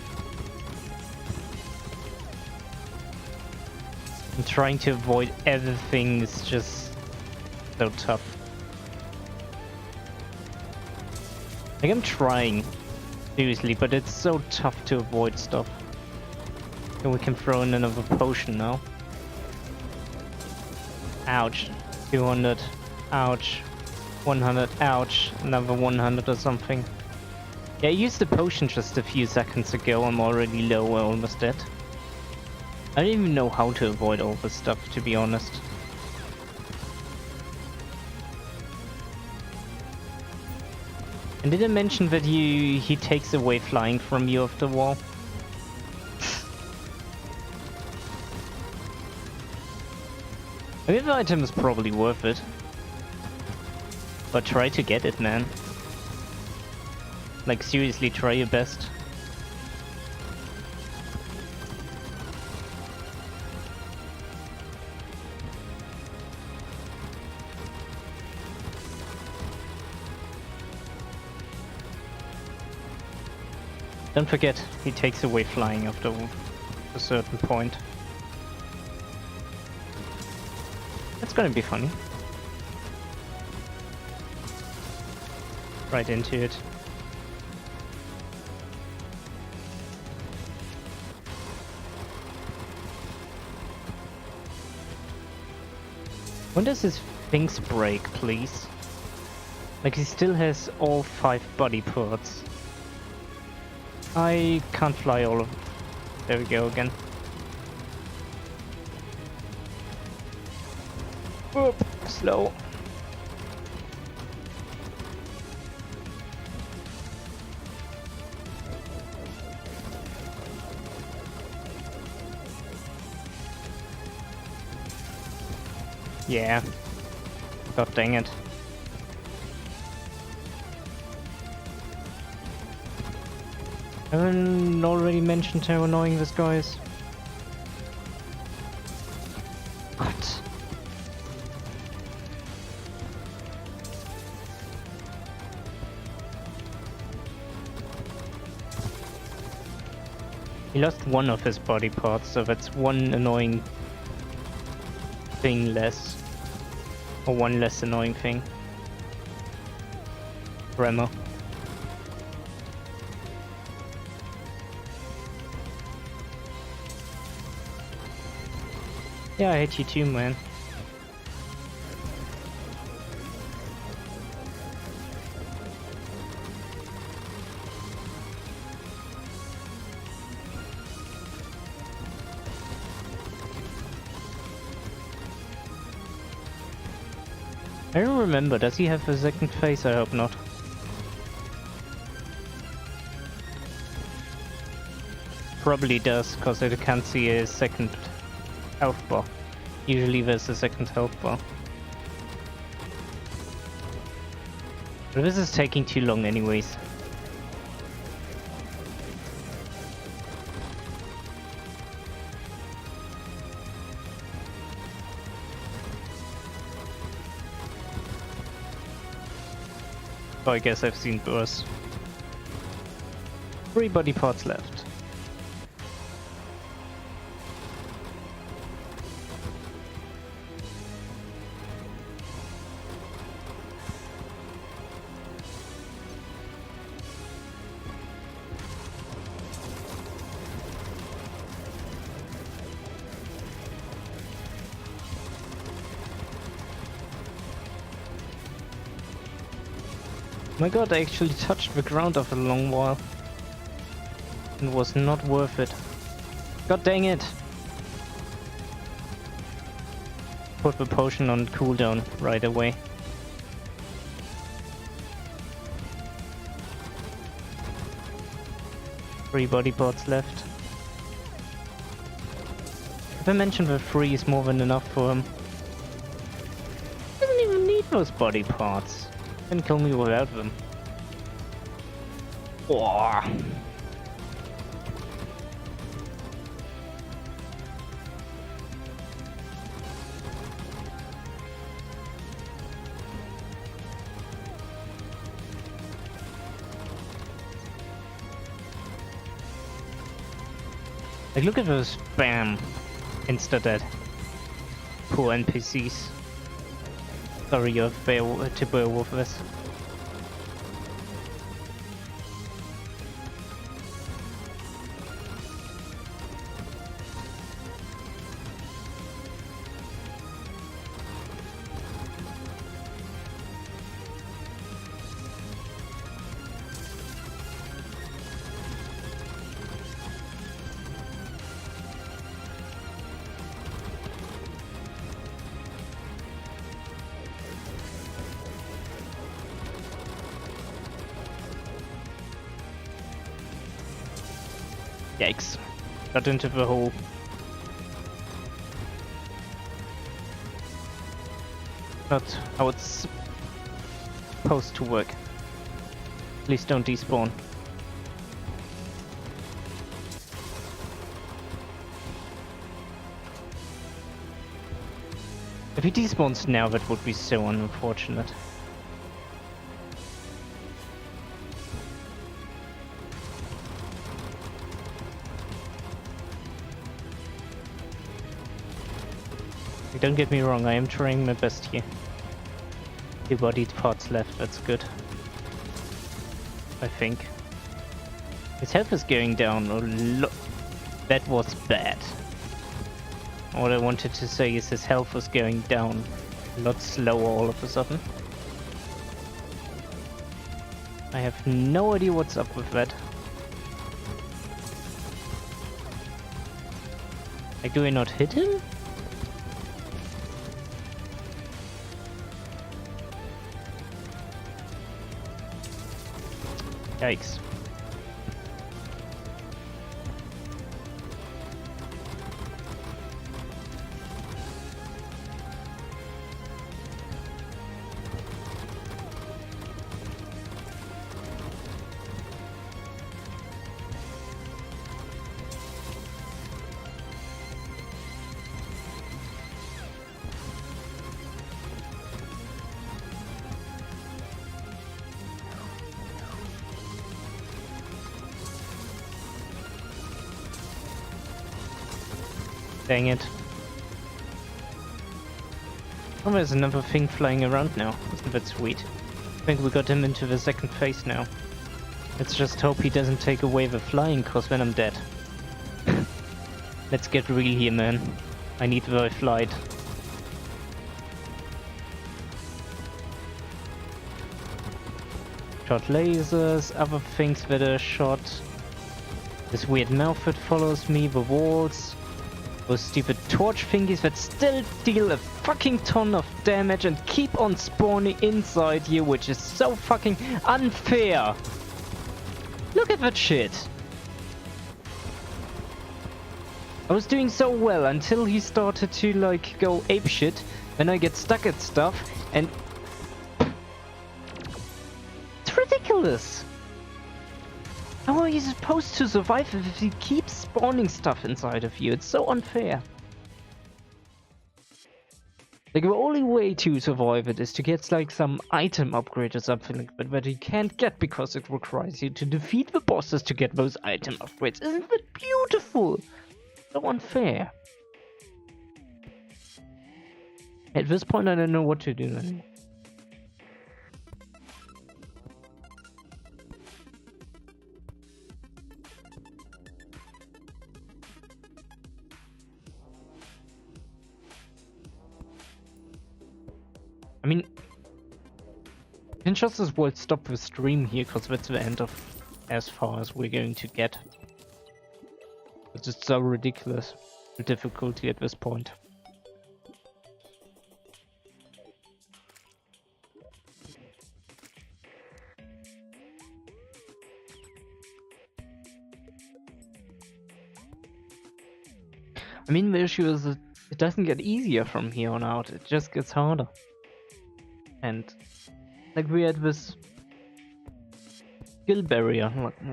And trying to avoid everything is just so tough. Like, I'm trying. Seriously, but it's so tough to avoid stuff. And we can throw in another potion now. Ouch. 200. Ouch. 100. Ouch. Another 100 or something. Yeah, I used the potion just a few seconds ago. I'm already low, almost dead. I don't even know how to avoid all this stuff, to be honest. And did I mention that he takes away flying from you off the wall? I mean, the item is probably worth it. But try to get it, man. Like, seriously, try your best. Don't forget, he takes away flying after a certain point. That's gonna be funny. Right into it. When does his things break, please? Like, he still has all 5 body parts. I can't fly all of them. There we go again. Whoop, slow. Yeah. God dang it. Haven't already mentioned how annoying this guy is. What? He lost one of his body parts, so that's one annoying thing less. Or one less annoying thing. Remo. Yeah, I hate you too, man. I don't remember, does he have a second phase? I hope not. Probably does, because I can't see a second health bar. Usually there's a second health bar. But this is taking too long anyways. Oh, I guess I've seen worse. 3 body parts left. My god, I actually touched the ground after a long while. It was not worth it. God dang it! Put the potion on cooldown right away. Three body parts left. If I mentioned the 3 is more than enough for him. Doesn't even need those body parts. Can kill me without them. Oh. Like, look at those spam insta-dead. Poor NPCs. Sorry, you have to bear with this. Yikes. Got into the hole. Not how it's supposed to work. Please don't despawn. If he despawns now, that would be so unfortunate. Don't get me wrong, I am trying my best here. 2 body parts left, that's good. I think. His health is going down a lot. That was bad. What I wanted to say is his health was going down a lot slower all of a sudden. I have no idea what's up with that. Like, do I not hit him? Yikes. Dang it. Oh, there's another thing flying around now. Isn't that sweet? I think we got him into the second phase now. Let's just hope he doesn't take away the flying, cause then I'm dead. Let's get real here, man. I need the flight. Shot lasers, other things that are shot. This weird mouth that follows me, the walls. Those stupid torch thingies that still deal a fucking ton of damage and keep on spawning inside you, which is so fucking unfair. Look at that shit. I was doing so well until he started to like go apeshit. Then I get stuck at stuff and it's ridiculous. How are you supposed to survive if he keeps spawning stuff inside of you? It's so unfair. Like, the only way to survive it is to get like some item upgrade or something like that, but you can't get because it requires you to defeat the bosses to get those item upgrades. Isn't that beautiful? So unfair. At this point I don't know what to do anymore. I mean, you can just as well stop the stream here, because that's the end of as far as we're going to get. It's just so ridiculous, the difficulty at this point. I mean, the issue is that it doesn't get easier from here on out, it just gets harder. And like we had this skill barrier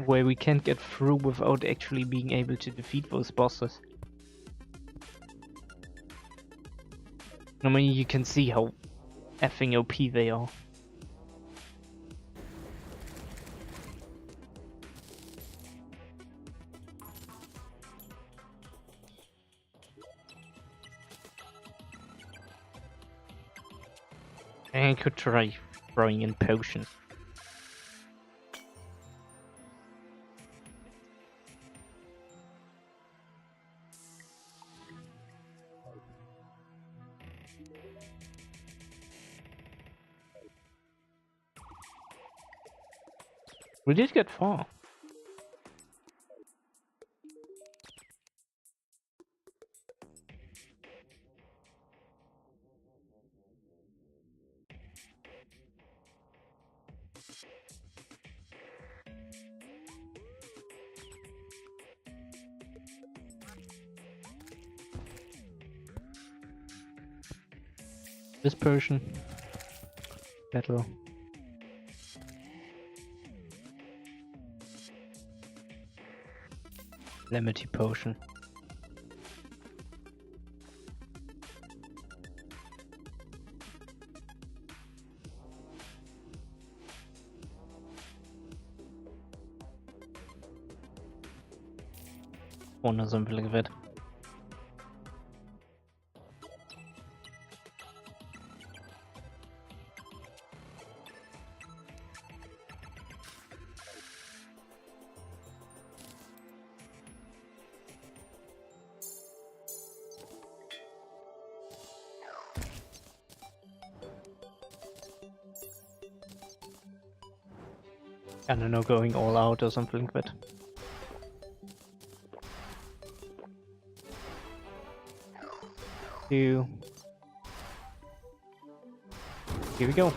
where we can't get through without actually being able to defeat those bosses. I mean, you can see how effing OP they are. I could try throwing in potions. We did get far. This potion. Battle. Calamity potion. One or something like that. I don't know, going all out or something like that. Here we go.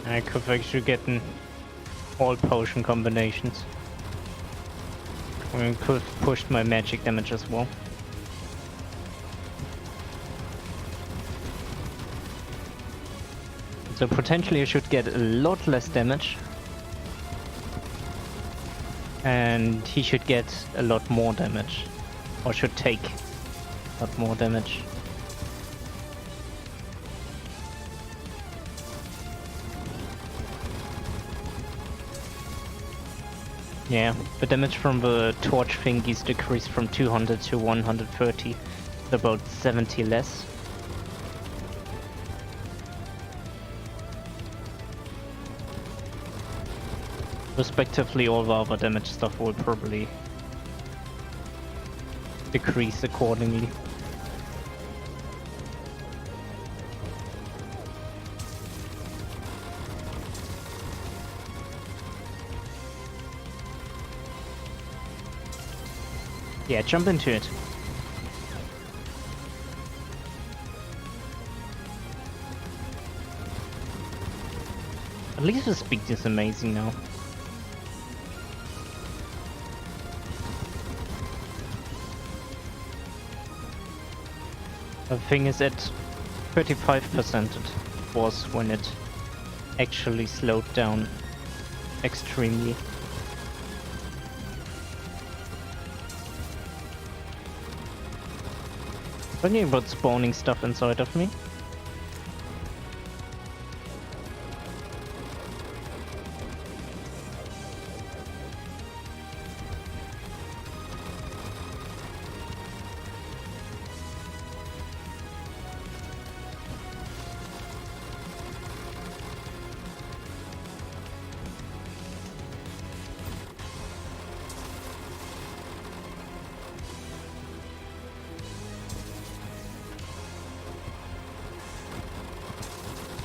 I could actually get in all potion combinations. I could push my magic damage as well. So potentially I should get a lot less damage. And he should get a lot more damage. Or should take a lot more damage. Yeah, the damage from the torch thingies decreased from 200 to 130, about 70 less. Respectively, all the other damage stuff will probably decrease accordingly. Yeah, jump into it. At least the speed is amazing now. The thing is at 35% it was when it actually slowed down extremely. Talking about spawning stuff inside of me.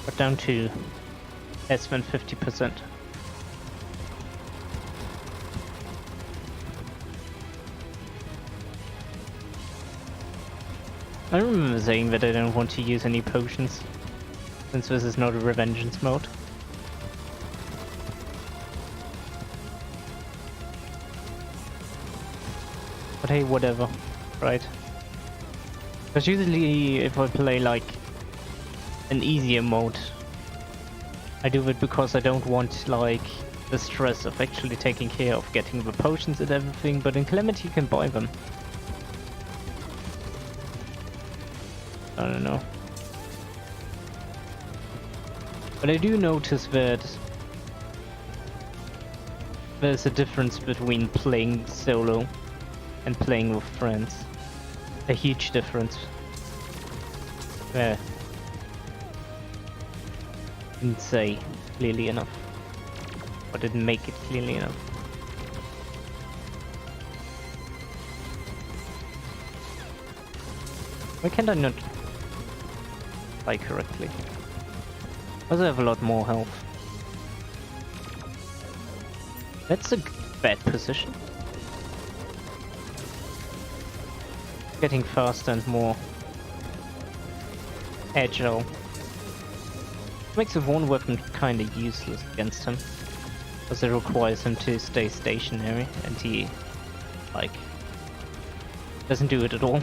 We're down to less than 50%. I remember saying that I don't want to use any potions, since this is not a revengeance mode. But hey, whatever, right? Because usually if I play like an easier mode, I do it because I don't want like the stress of actually taking care of getting the potions and everything, but in Calamity you can buy them. I don't know. But I do notice that there's a difference between playing solo and playing with friends. A huge difference. Yeah. Didn't say clearly enough. Or didn't make it clearly enough. Why can't I not fly correctly? I also have a lot more health. That's a bad position. Getting faster and more agile. Makes one weapon kinda useless against him, because it requires him to stay stationary, and he, like, doesn't do it at all.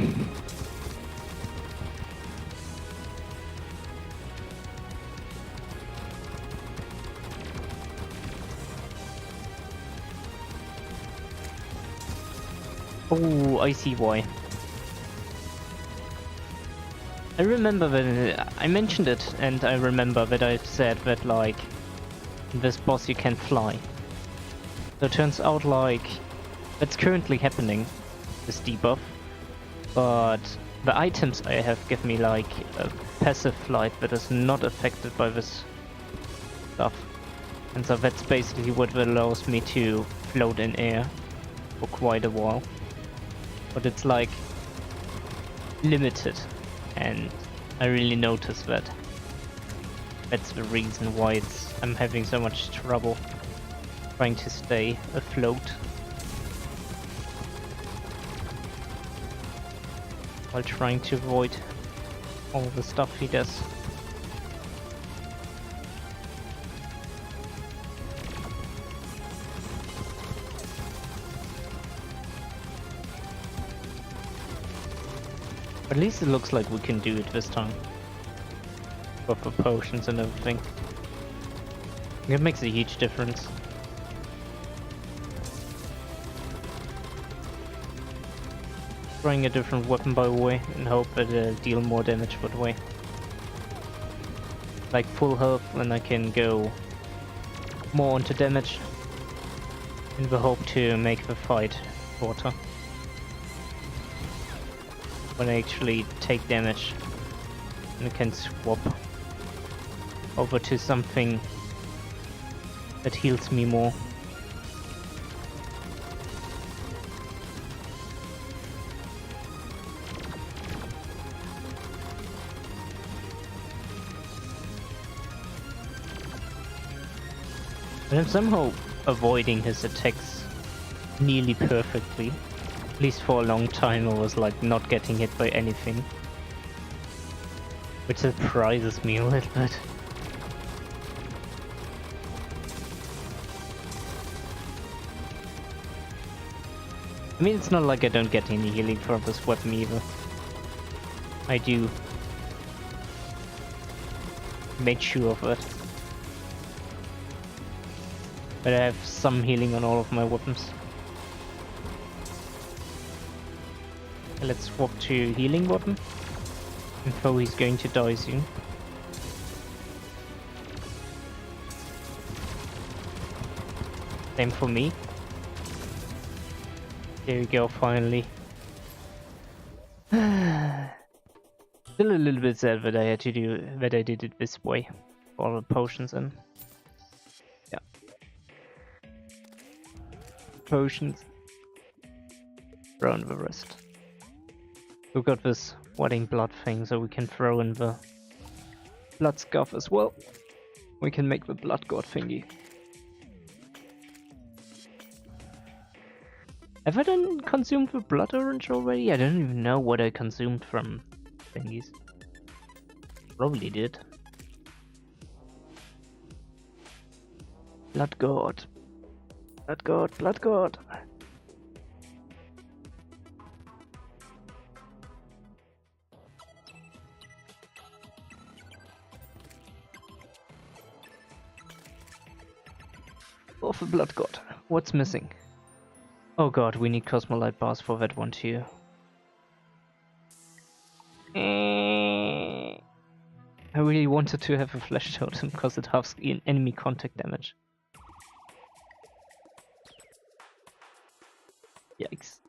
Oh, I see why. I remember that I mentioned it, and I remember that I said that like this boss you can fly. So it turns out like that's currently happening, this debuff, but the items I have give me like a passive flight that is not affected by this stuff. And so that's basically what allows me to float in air for quite a while. But it's like limited. And I really notice that. That's the reason why I'm having so much trouble trying to stay afloat while trying to avoid all the stuff he does. At least it looks like we can do it this time. With the potions and everything. It makes a huge difference. Trying a different weapon by the way, and hope that it'll deal more damage that way. Like full health, and I can go more onto damage in the hope to make the fight shorter. When I actually take damage, and I can swap over to something that heals me more. And I'm somehow avoiding his attacks nearly perfectly. At least for a long time I was like not getting hit by anything. Which surprises me a little bit. I mean, it's not like I don't get any healing from this weapon either. I do. Made sure of it. But I have some healing on all of my weapons. Okay, let's swap to healing weapon. Info he's going to die soon. Same for me. There we go, finally. Still a little bit sad that I had to do that I did it this way. All the potions in. Yeah. Potions. Throw in the rest. We've got this wedding blood thing, so we can throw in the blood scarf as well. We can make the blood god thingy. Have I done consumed the blood orange already? I don't even know what I consumed from thingies. Probably did. Blood god. Blood god, blood god. Of the blood god. What's missing? Oh god, we need Cosmolite bars for that one too. I really wanted to have a flesh totem because it halves enemy contact damage. Yikes.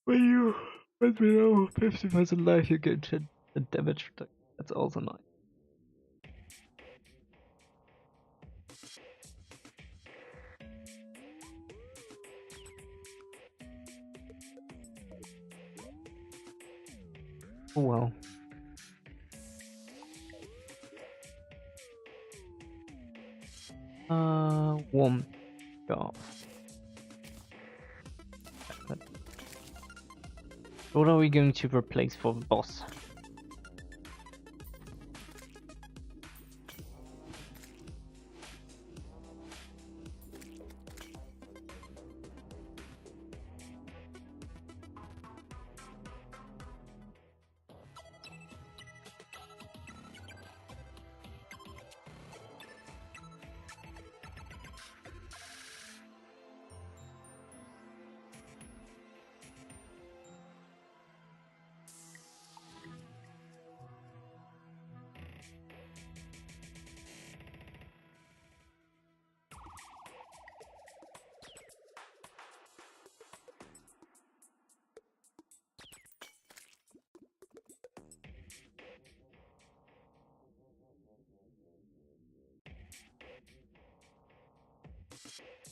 When you went below 50% life, you get the damage. That's also nice. Oh well. Warm scarf. What are we going to replace for the boss?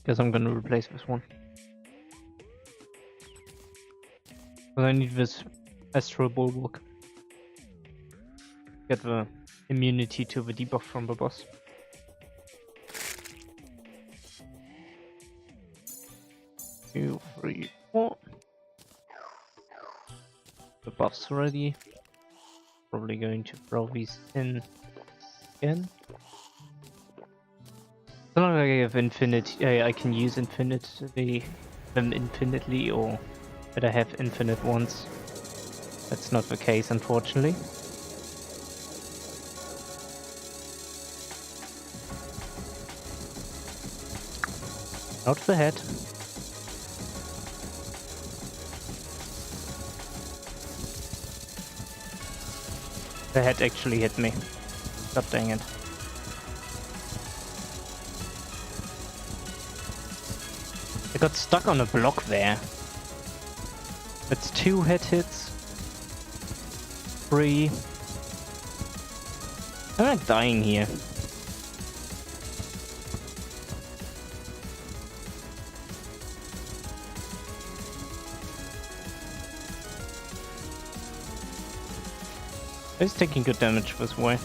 Guess I'm gonna replace this one. But I need this Astral Bulwark. Get the immunity to the debuff from the boss. Two, three, four. The buff's ready. Probably going to throw these in again. As long as I have infinite, I can use them infinitely, or that I have infinite ones. That's not the case, unfortunately. Not the head. The head actually hit me. God dang it. I got stuck on a block there. That's 2 head hits. 3. I'm not dying here. He's taking good damage this way.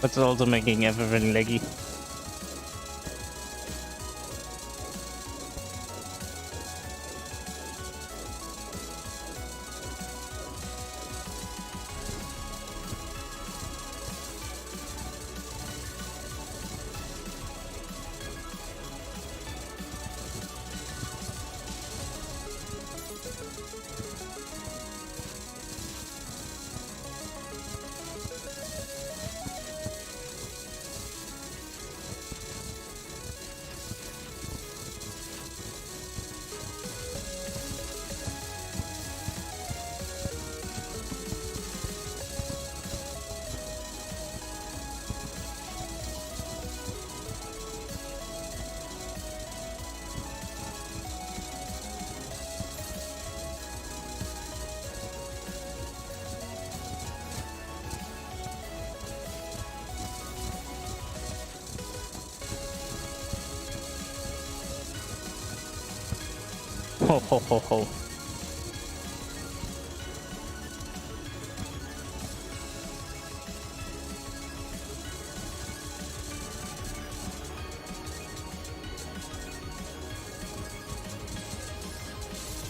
But it's also making everything laggy. Ho ho ho ho.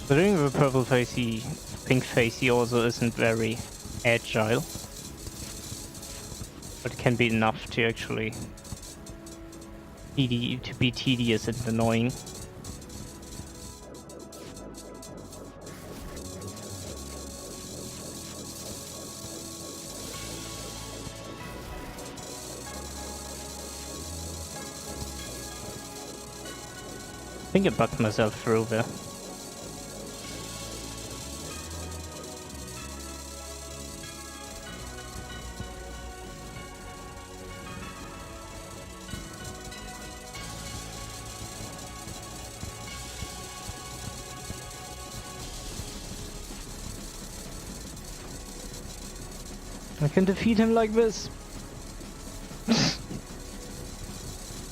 Considering the purple facey, pink facey also isn't very agile, but it can be enough to actually be tedious and annoying. I think I bugged myself through there. I can defeat him like this.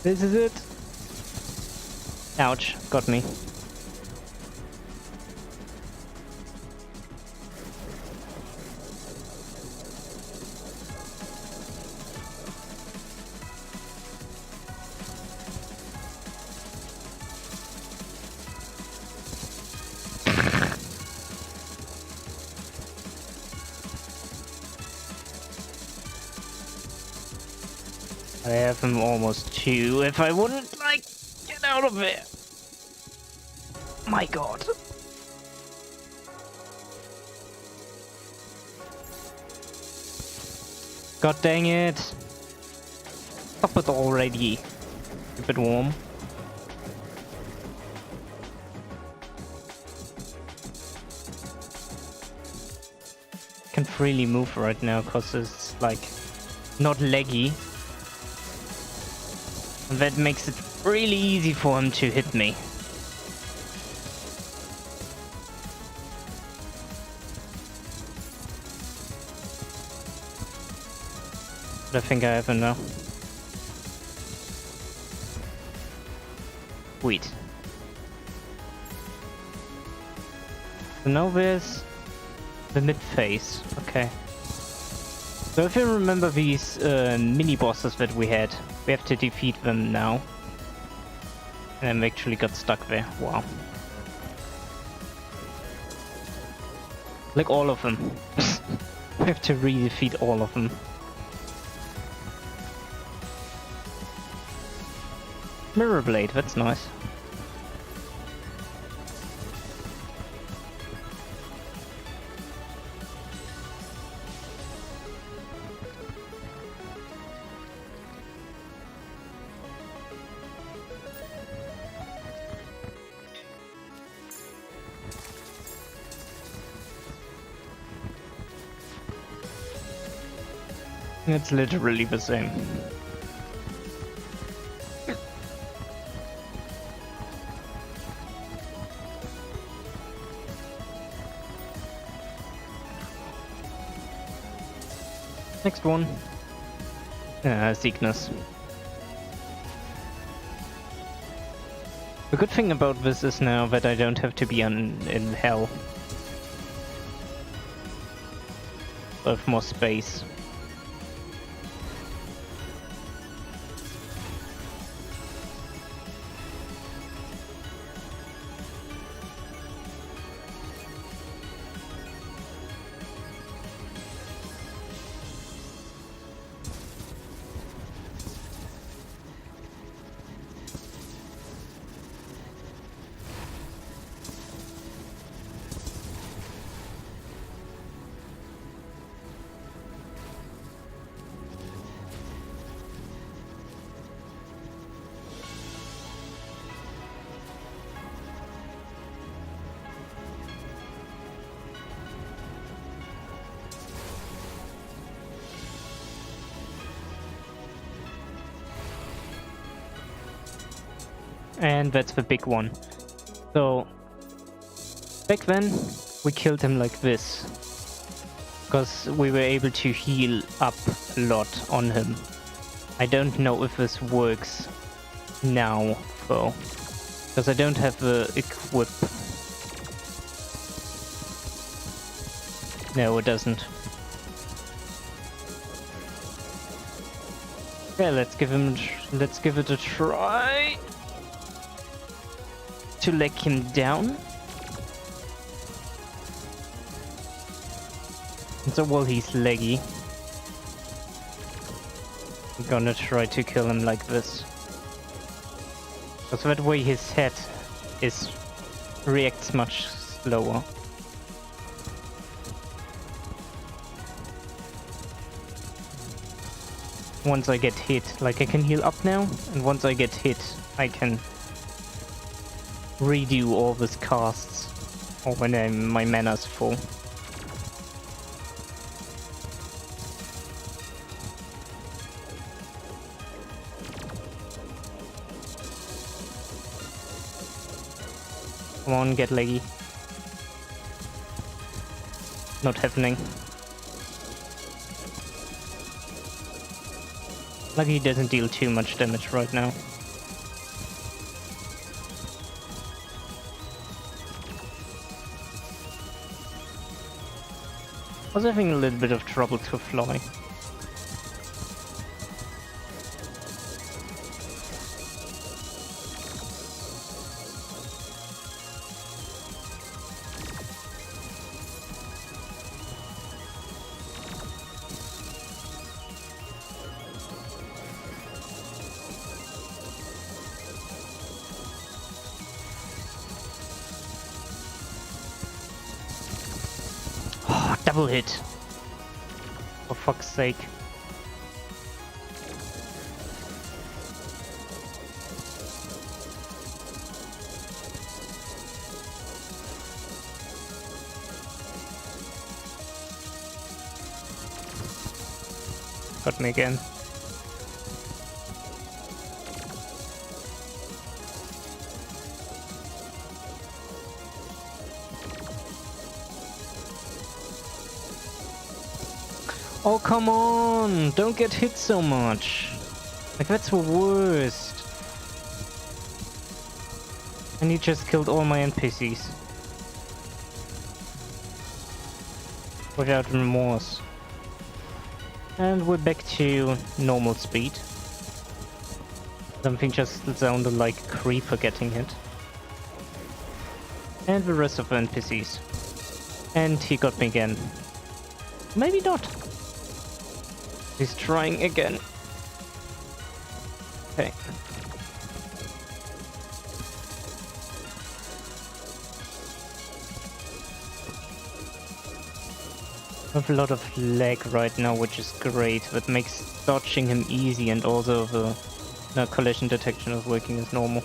This is it. Ouch, got me. I have him almost too. If I wouldn't, like, get out of there. My god. God dang it. Stop it already. Keep it warm. Can't freely move right now because it's like not laggy. And that makes it really easy for him to hit me. But I think I have him now. Sweet. So now there's the mid phase. Okay. So if you remember these mini bosses that we had, we have to defeat them now. And I actually got stuck there. Wow. Like all of them. We have to re-defeat all of them. Mirror blade, that's nice. It's literally the same. Next one. Sickness. The good thing about this is now that I don't have to be in hell. I have more space. And that's the big one. So back then we killed him like this, because we were able to heal up a lot on him. I don't know if this works now though, because I don't have the equip. No, it doesn't. Okay, let's give it a try to leg him down. And so while he's leggy, I'm gonna try to kill him like this. Because that way his head reacts much slower. Once I get hit, like I can heal up now, and once I get hit, I can redo all these casts, or when my mana's full. Come on, get leggy. Not happening. Lucky he doesn't deal too much damage right now. I was having a little bit of trouble to fly. Double hit. For fuck's sake. Got me again. Oh, come on! Don't get hit so much! Like, that's the worst. And he just killed all my NPCs. Without remorse. And we're back to normal speed. Something just sounded like a creeper getting hit. And the rest of the NPCs. And he got me again. Maybe not. He's trying again. Okay. I have a lot of lag right now, which is great. That makes dodging him easy, and also the collision detection is working as normal.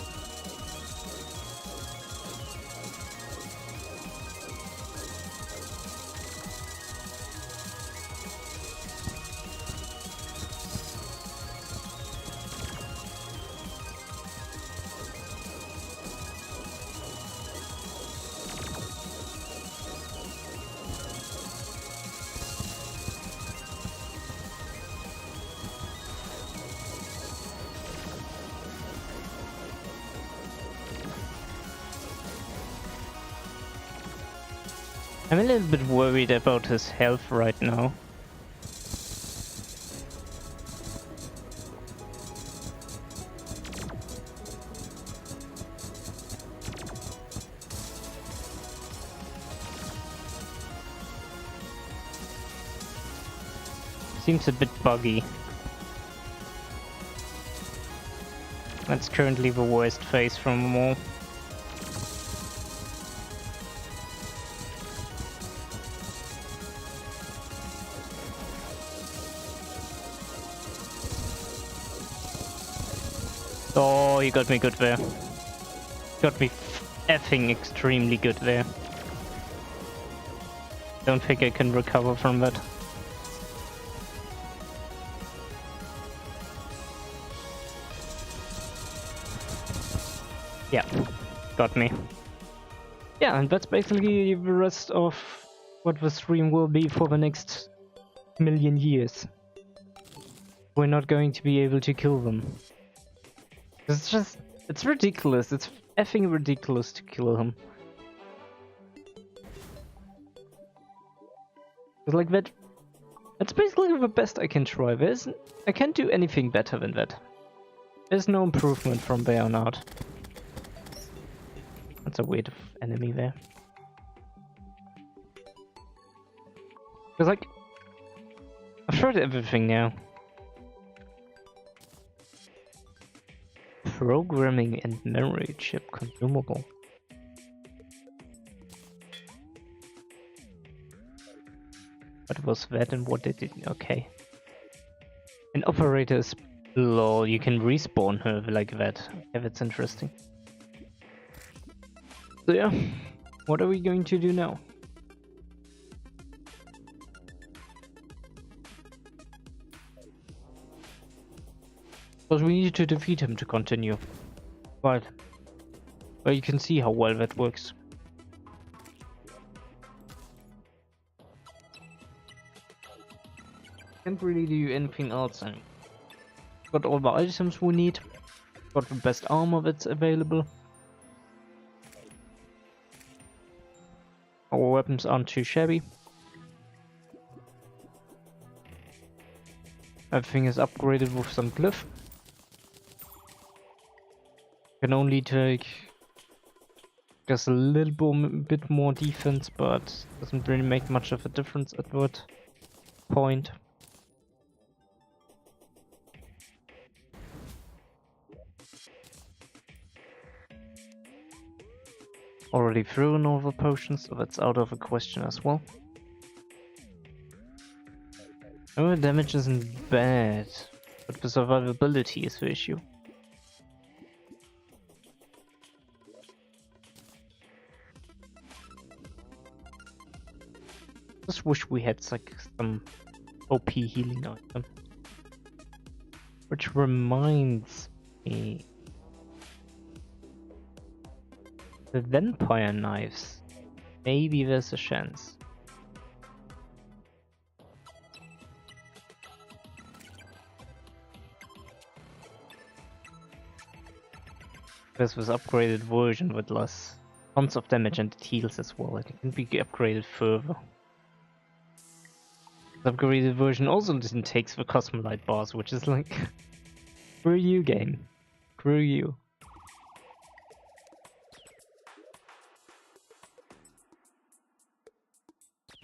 I'm a little bit worried about his health right now. Seems a bit buggy. That's currently the worst phase from them all. Oh, you got me good there. Got me effing extremely good there. Don't think I can recover from that. Yeah, got me. Yeah, and that's basically the rest of what the stream will be for the next million years. We're not going to be able to kill them. It's ridiculous. It's effing ridiculous to kill him. It's like that. That's basically the best I can try. I can't do anything better than that. There's no improvement from there on out. That's a weird enemy there. Because like, I've tried everything now. Programming and memory chip consumable. What was that and what did it? Okay. An operator's lol, you can respawn her like that. Okay, that's interesting. So yeah, what are we going to do now? Because we need to defeat him to continue. But well, you can see how well that works. Can't really do anything else. Got all the items we need. Got the best armor that's available. Our weapons aren't too shabby. Everything is upgraded with some glyph. Can only take just a little bit more defense, but doesn't really make much of a difference at that point. Already thrown all the potions, so that's out of the question as well. Oh, damage isn't bad, but the survivability is the issue. Just wish we had like some OP healing item. Which reminds me, the vampire knives. Maybe there's a chance. There's this upgraded version with less tons of damage and it heals as well. It can be upgraded further. The upgraded version also didn't take the Cosmolite bars, which is like, screw you, game. Screw you.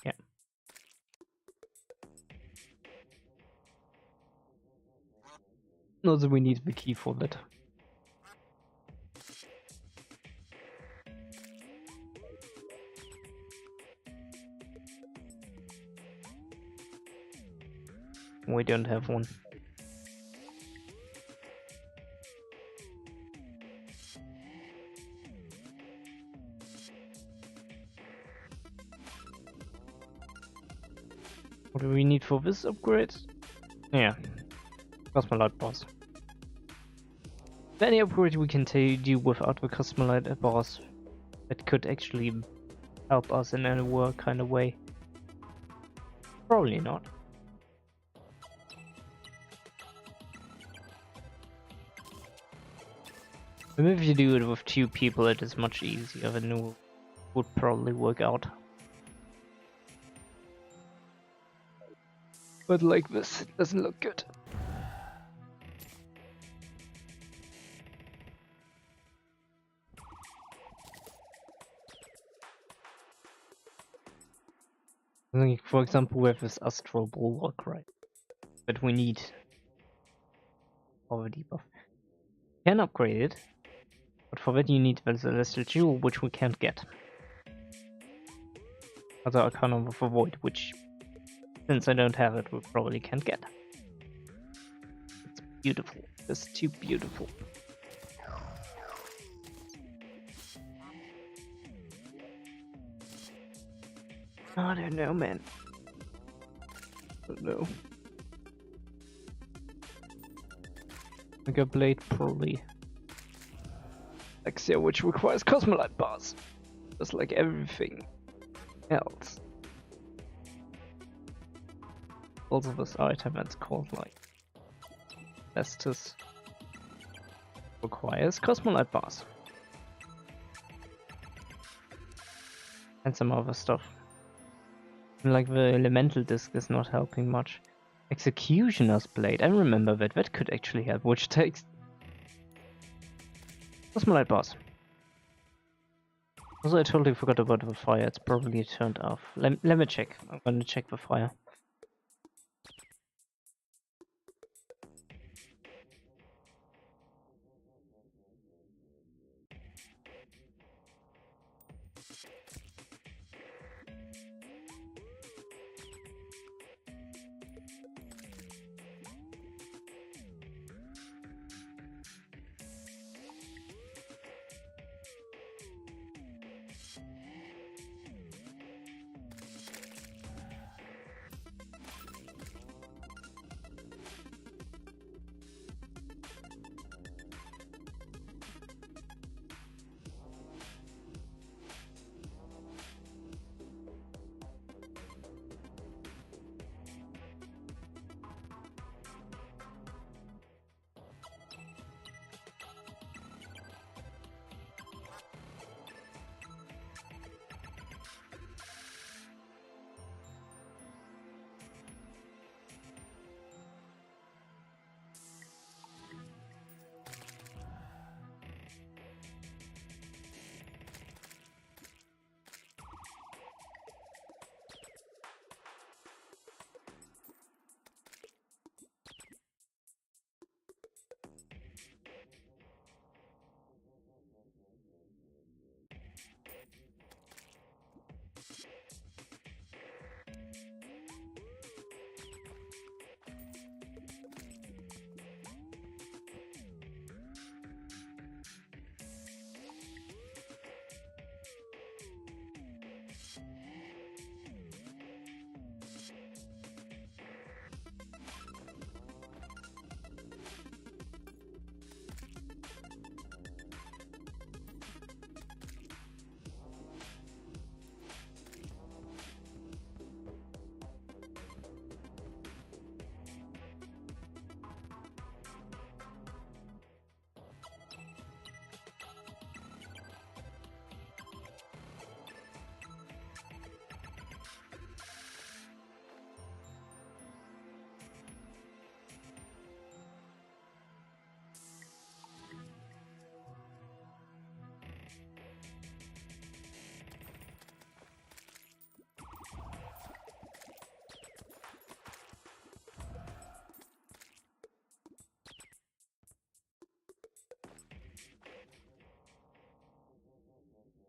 Yeah. Also, we need the key for that. We don't have one. What do we need for this upgrade? Yeah, Cosmolite bars. Any upgrade we can do without the Cosmolite bars that could actually help us in any kind of way? Probably not. Maybe if you do it with 2 people, it is much easier and it would probably work out. But like this, it doesn't look good. Like, for example, we have this Astral Bulwark, right? But we need power debuff. Can upgrade it, but for that you need the Celestial Jewel, which we can't get. Other Arcana of the Void, which, since I don't have it, we probably can't get. It's beautiful. It's too beautiful. I don't know, man. I don't know. Mega Blade probably Axia, which requires cosmolite bars, just like everything else. Also, this item that's called like Estus requires cosmolite bars and some other stuff. Like the elemental disc is not helping much. Executioner's blade, I remember that could actually help, which takes cosmolite bars. Also, I totally forgot about the fire. It's probably turned off. Let me check. I'm gonna check the fire.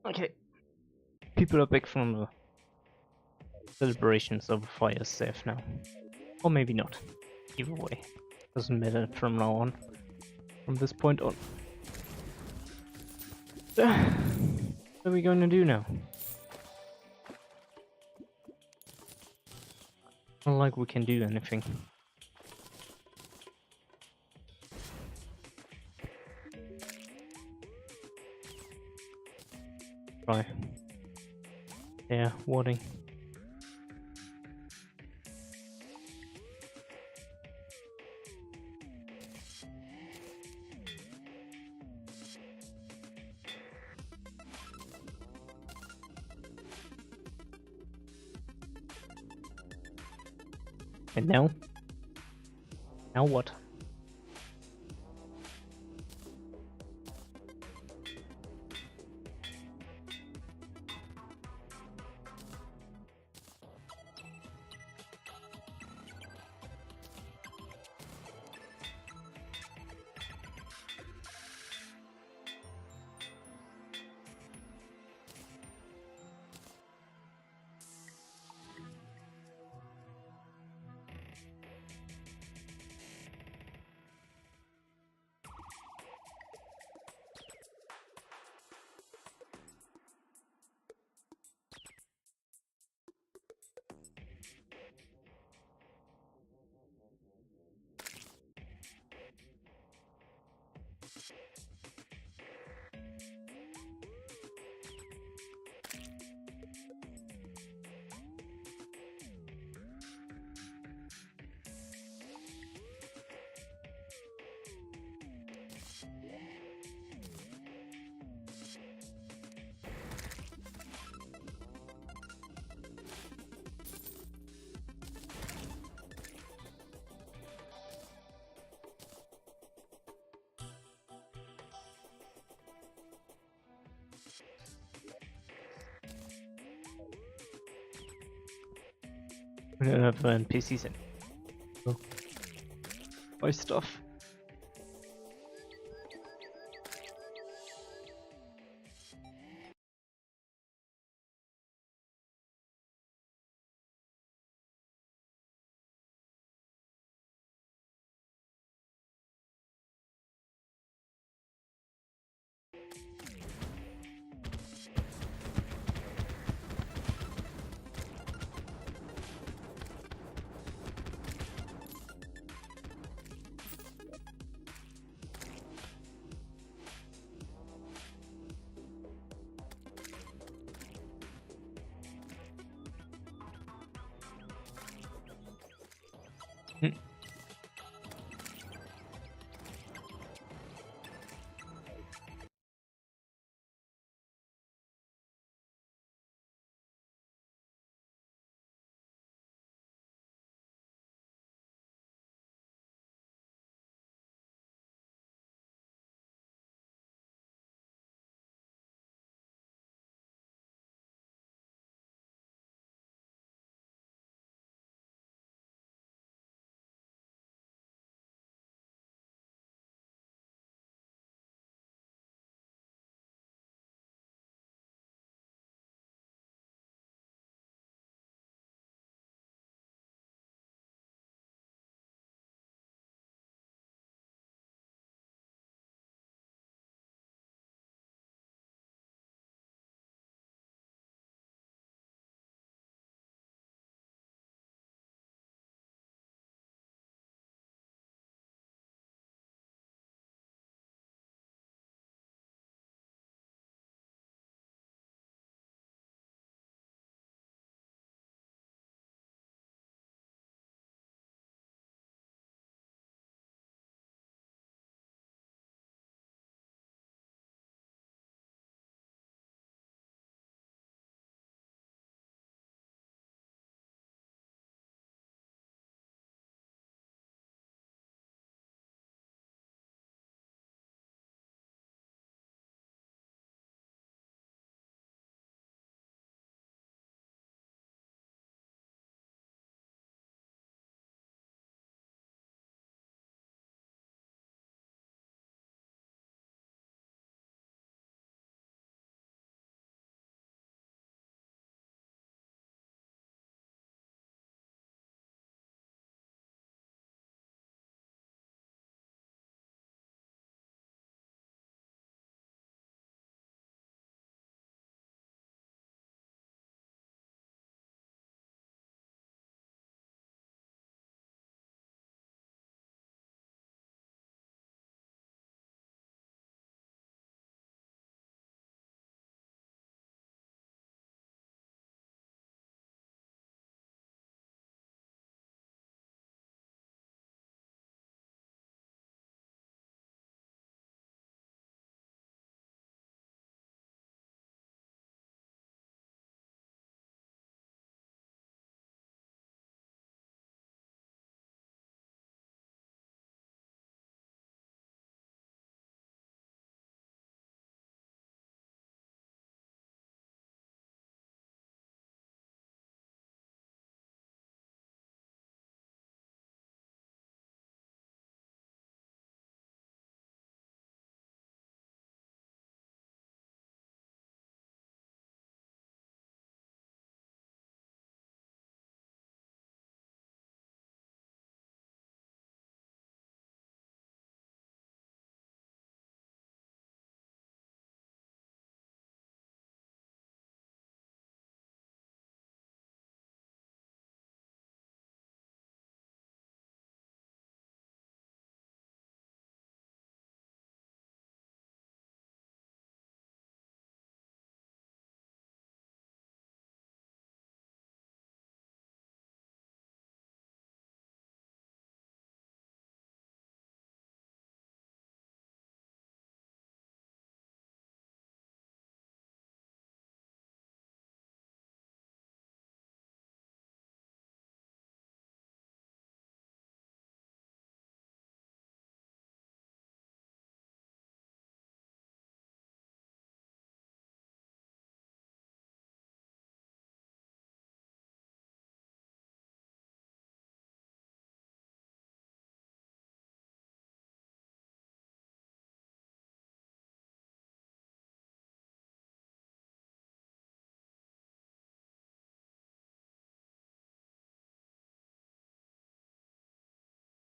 Okay. People are back from the celebrations of fire safe now. Or maybe not. Either way. Doesn't matter from now on. From this point on. What are we going to do now? Not like we can do anything. Try. Yeah, warding. And now? Now what? We don't have NPCs in. Oh. Buy stuff.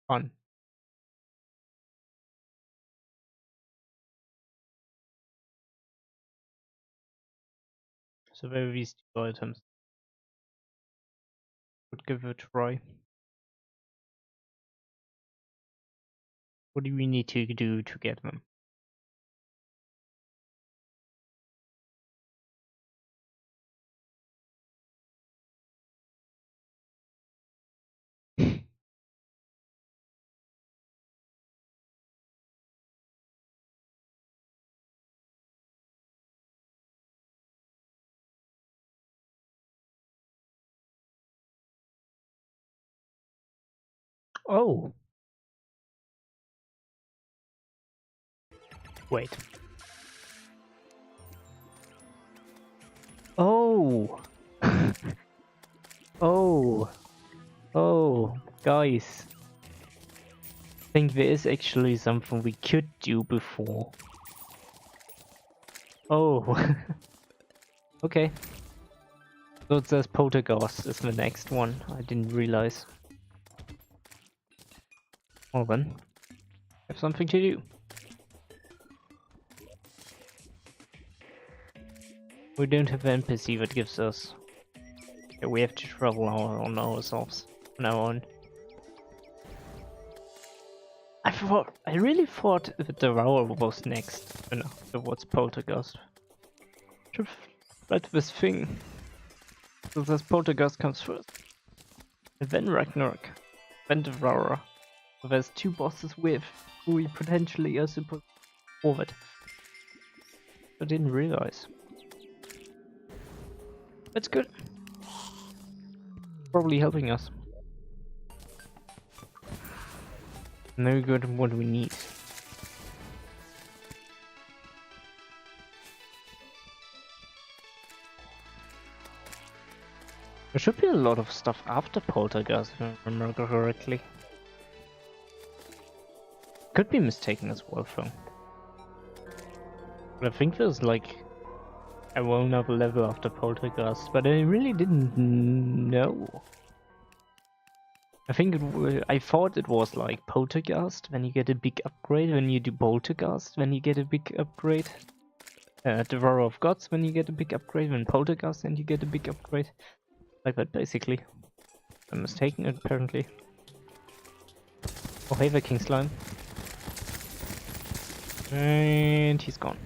Fun. So where are these 2 items? Would give it a try. What do we need to do to get them? Oh! Wait. Oh! Oh! Oh! Guys! I think there is actually something we could do before. Oh! Okay. So it says Poltergeist is the next one. I didn't realize. Well then, I have something to do. We don't have an NPC that gives us. Okay, we have to travel on ourselves on our own. I really thought that the Terraria was next. You know, towards Poltergeist. Should read this thing. So this Poltergeist comes first. And then Ragnarok. Then Terraria. So there's 2 bosses with who we potentially are supposed to forward. I didn't realize. That's good. Probably helping us. Now we got what we need. There should be a lot of stuff after Poltergeist, if I remember correctly. Could be mistaken as well, though. But I think there's like a whole nother level after Poltergeist, but I really didn't know. I thought it was like Poltergeist, when you get a big upgrade, when you do Poltergeist, when you get a big upgrade. Devourer of Gods, when you get a big upgrade, when Poltergeist, and you get a big upgrade. Like that, basically. I'm mistaken, apparently. Oh, hey, the King Slime. And he's gone.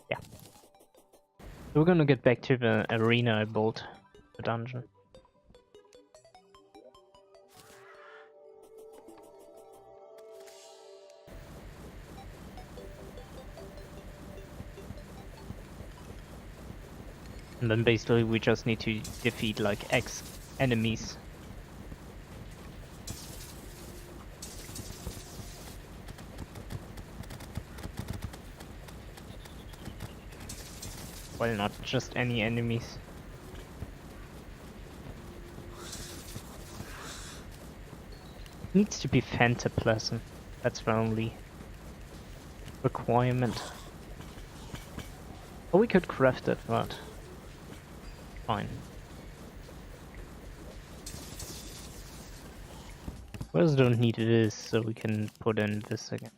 Yeah. So we're gonna get back to the arena I built, the dungeon. And then basically we just need to defeat like X enemies. Well, not just any enemies. Needs to be Phantoplasm. That's the only requirement. Or we could craft it, but fine. We also don't need this, so we can put in this again.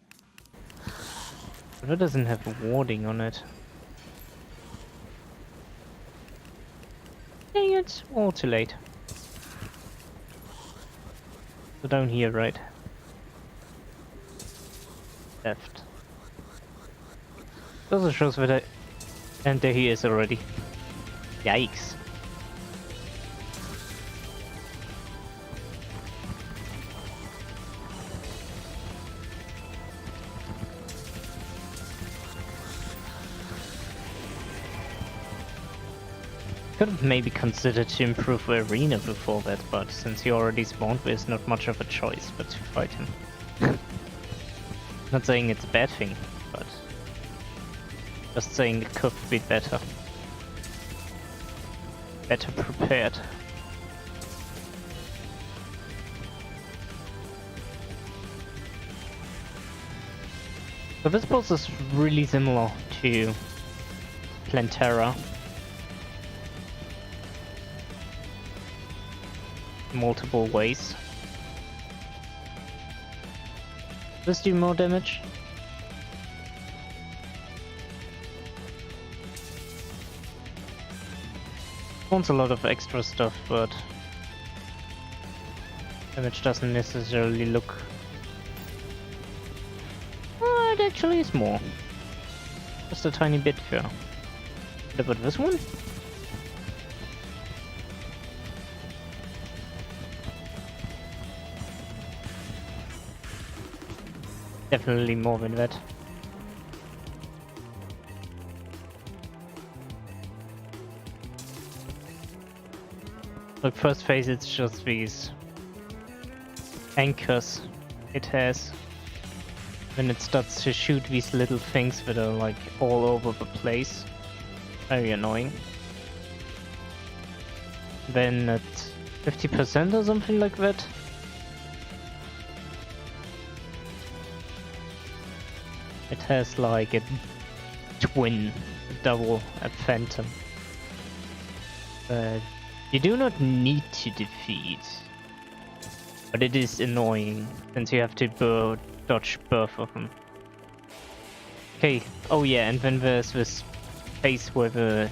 But it doesn't have a warding on it. Dang it, all too late. So down here, right? Left. Also shows that I... And there he is already. Yikes. Could have maybe considered to improve the arena before that, but since he already spawned, there's not much of a choice but to fight him. Not saying it's a bad thing, but just saying it could be better. Better prepared. So this boss is really similar to Plantera. multiple ways. Does this do more damage? Wants a lot of extra stuff, but damage doesn't necessarily look... it actually is more. Just a tiny bit, yeah. What about this one? Definitely more than that. Look, first phase it's just these anchors it has. Then it starts to shoot these little things that are like all over the place. Very annoying. Then at 50% or something like that. It has like a twin, a double, a phantom. You do not need to defeat, but it is annoying since you have to dodge both of them. Okay, oh yeah, and then there's this phase where the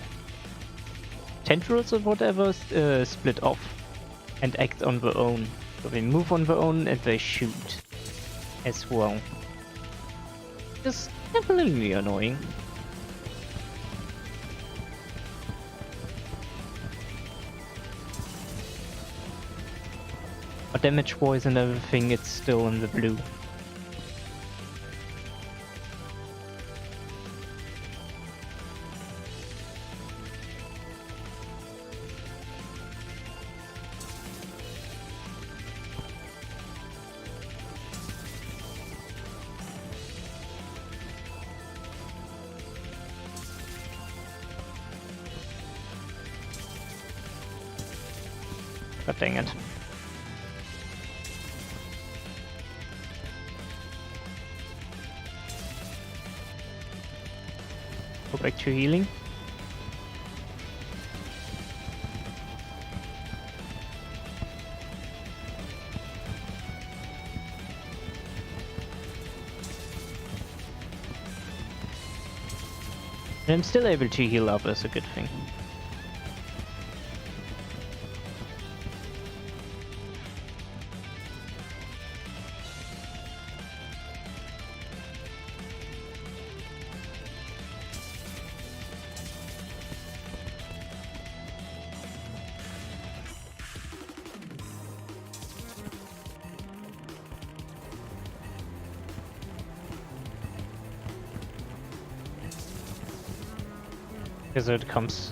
tendrils or whatever split off and act on their own. So they move on their own and they shoot as well. It's definitely annoying. But damage wise and everything, it's still in the blue. God dang it. Go back to healing. And I'm still able to heal up, that's a good thing. Because it comes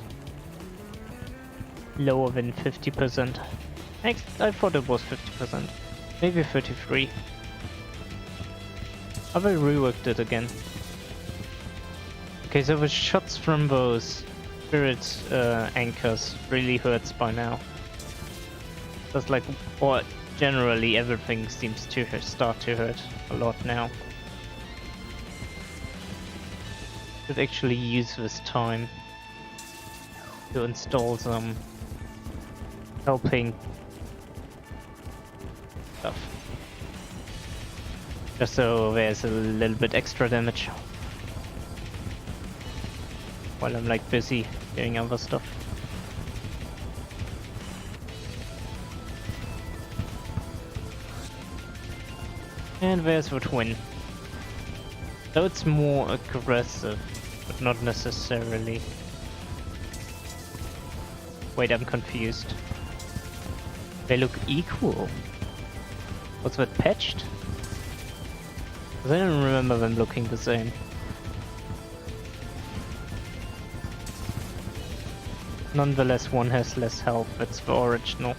lower than 50%. I thought it was 50%. Maybe 33. I will reworked it again. Okay, so the shots from those spirit anchors really hurts by now. Just like, or generally everything seems to start to hurt a lot now. Should actually use this time to install some helping stuff. Just so there's a little bit extra damage. While I'm like busy doing other stuff. And there's the twin. So it's more aggressive, but not necessarily. Wait, I'm confused. They look equal. Was that patched? 'Cause I don't remember them looking the same. Nonetheless, one has less health, that's the original.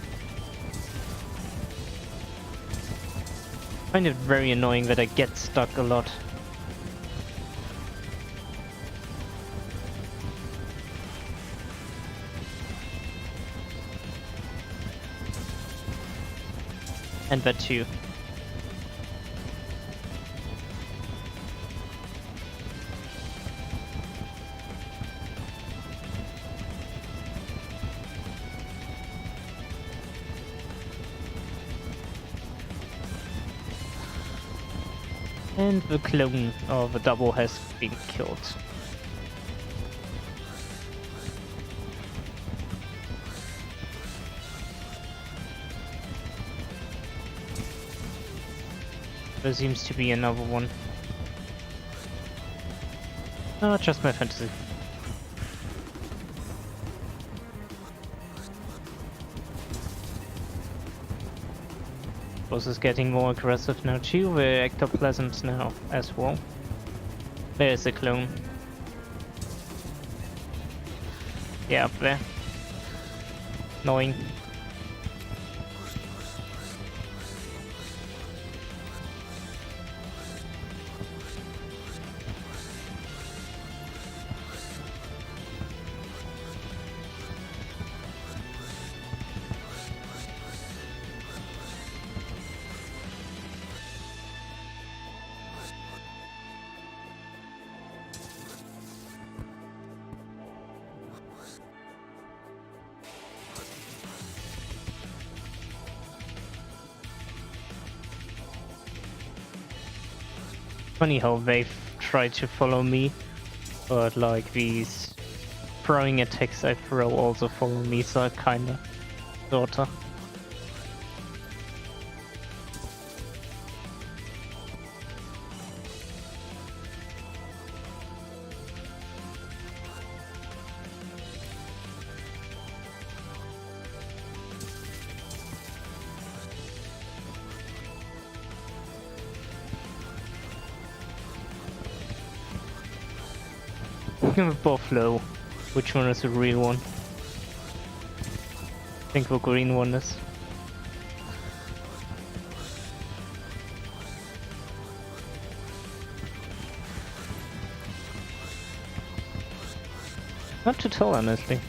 I find it very annoying that I get stuck a lot. And that too. And the clone of the double has been killed. There seems to be another one. Oh, just my fantasy. Boss is getting more aggressive now too. The ectoplasms now as well. There's a clone. Yeah, up there. Annoying. Funny how they've tried to follow me, but like these throwing attacks I throw also follow me, so I kinda sorta. Both low. Which one is the real one? I think the green one is. Not to tell, honestly.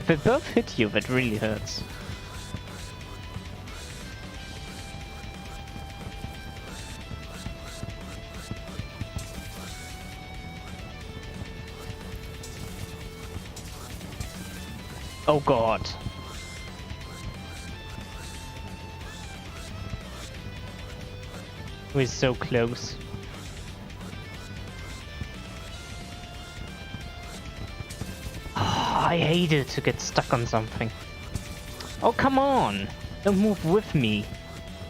If they both hit you, that really hurts. Oh god. We're so close. I hate it to get stuck on something. Oh, come on! Don't move with me.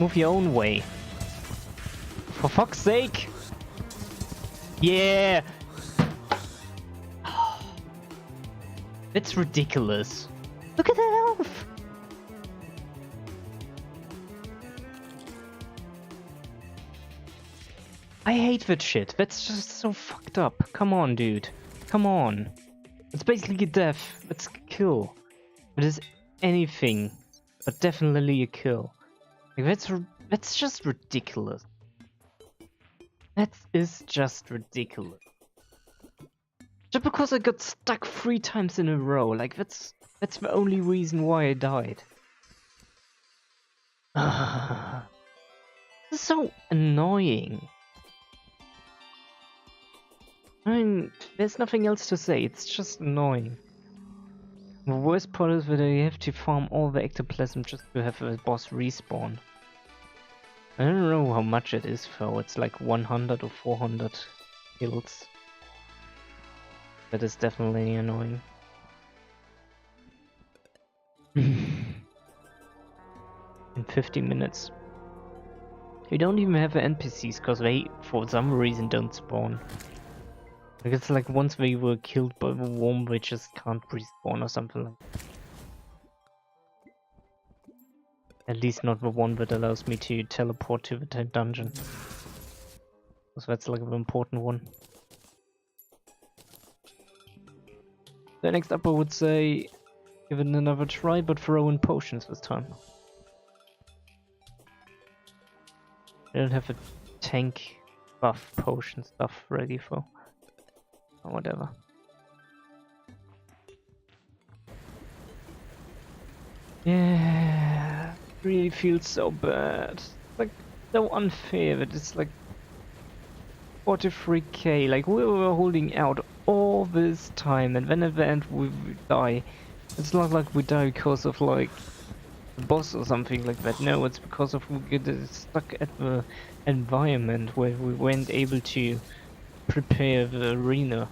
Move your own way. For fuck's sake! Yeah! It's ridiculous. Look at that health! I hate that shit. That's just so fucked up. Come on, dude. Come on. It's basically a death. It's a kill. It is anything but definitely a kill. Like, that's just ridiculous. That is just ridiculous. Just because I got stuck 3 times in a row, like that's the only reason why I died. This is so annoying. I mean, there's nothing else to say, it's just annoying. The worst part is that I have to farm all the ectoplasm just to have a boss respawn. I don't know how much it is though, it's like 100 or 400 kills. That is definitely annoying. In 50 minutes. We don't even have NPCs because they, for some reason, don't spawn. Like it's like once they were killed by the worm, they just can't respawn or something like that. At least not the one that allows me to teleport to the dungeon. Because that's like the important one. The next up I would say give it another try, but throw in potions this time. I don't have a tank buff potion stuff ready for. Or whatever. Yeah, it really feels so bad. Like so unfair that it's like 43k, like we were holding out all this time and then at the end we die. It's not like we die because of like the boss or something like that. No, it's because of we get stuck at the environment where we weren't able to prepare the arena.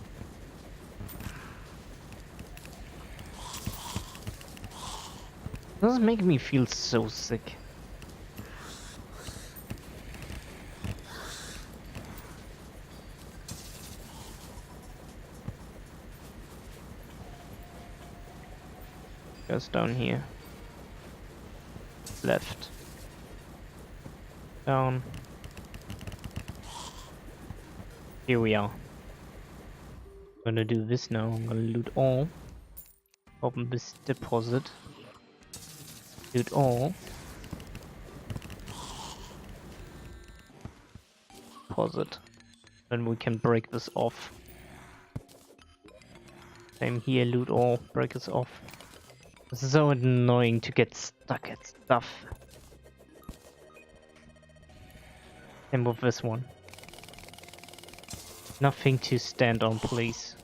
This is making me feel so sick. Goes down here. Left. Down. Here we are. I'm gonna do this now. I'm gonna loot all. Open this deposit. Loot all. Deposit. Then we can break this off. Same here, loot all, break this off. This is so annoying to get stuck at stuff. Same with this one. Nothing to stand on, please.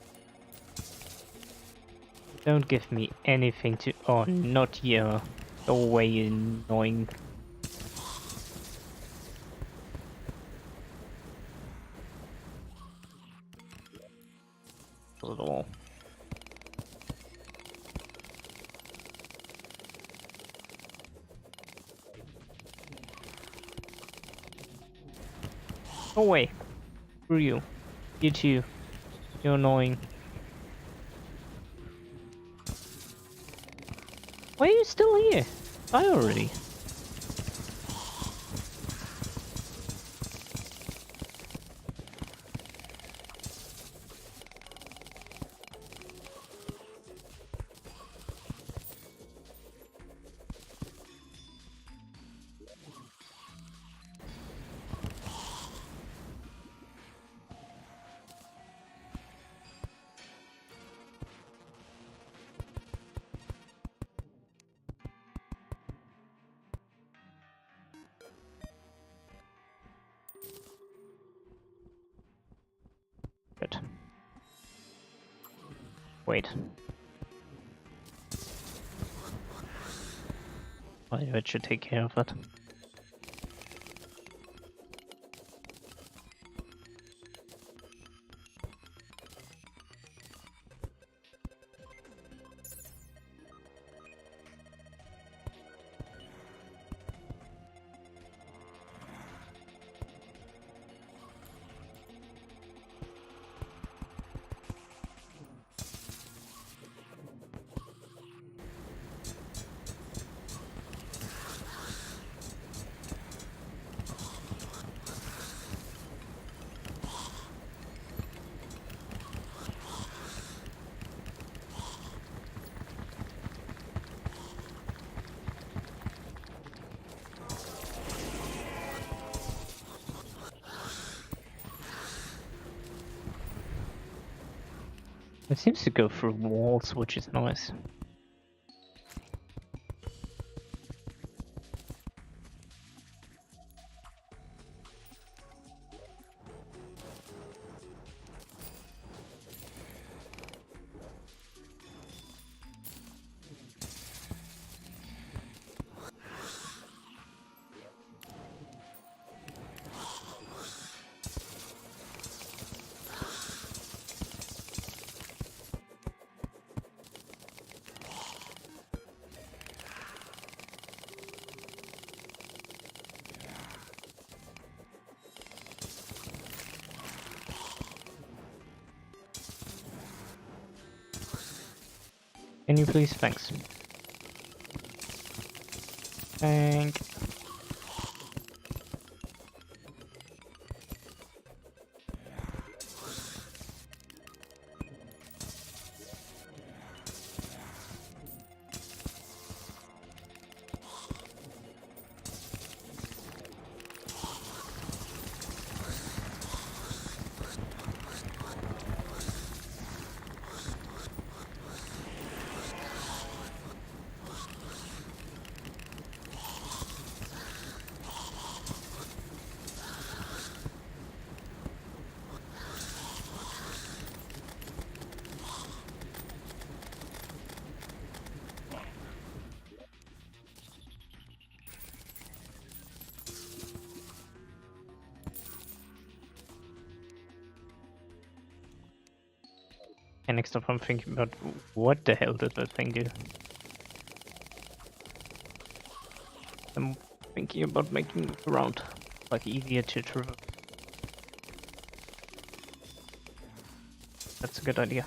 Don't give me anything to... Oh, not you. Go away, you annoying. Not at all. Go away. Screw you. You too. You're annoying. Why are you still here? Die already. Good. Wait. I should take care of that. It seems to go through walls, which is nice. Can you please? Thanks. Thank. And next up I'm thinking about what the hell did that thing do? I'm thinking about making it around, like easier to traverse. That's a good idea.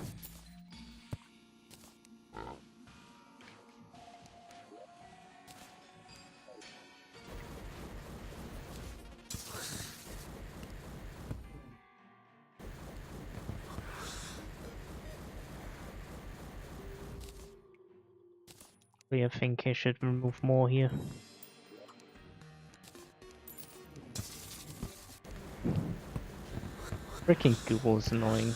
I think I should remove more here. Freaking Google is annoying.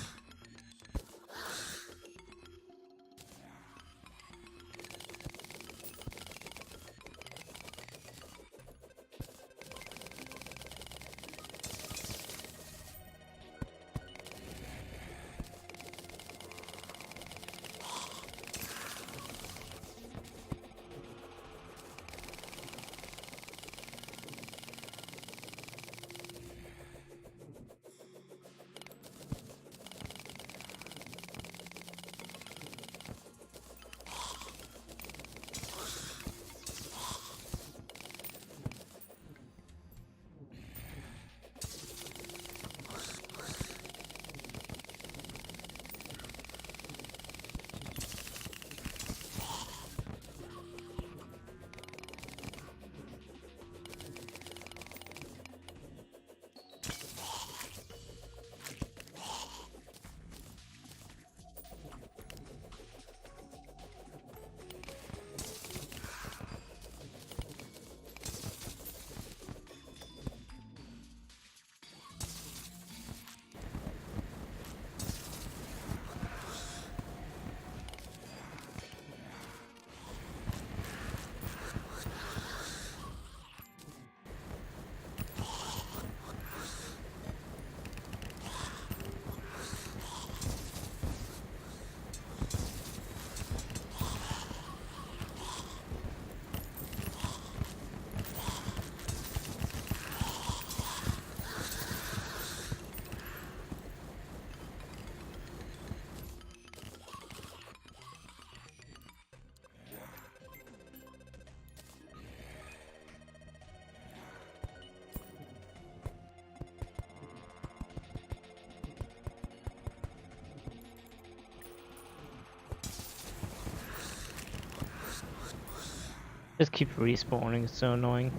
Just keep respawning, it's so annoying.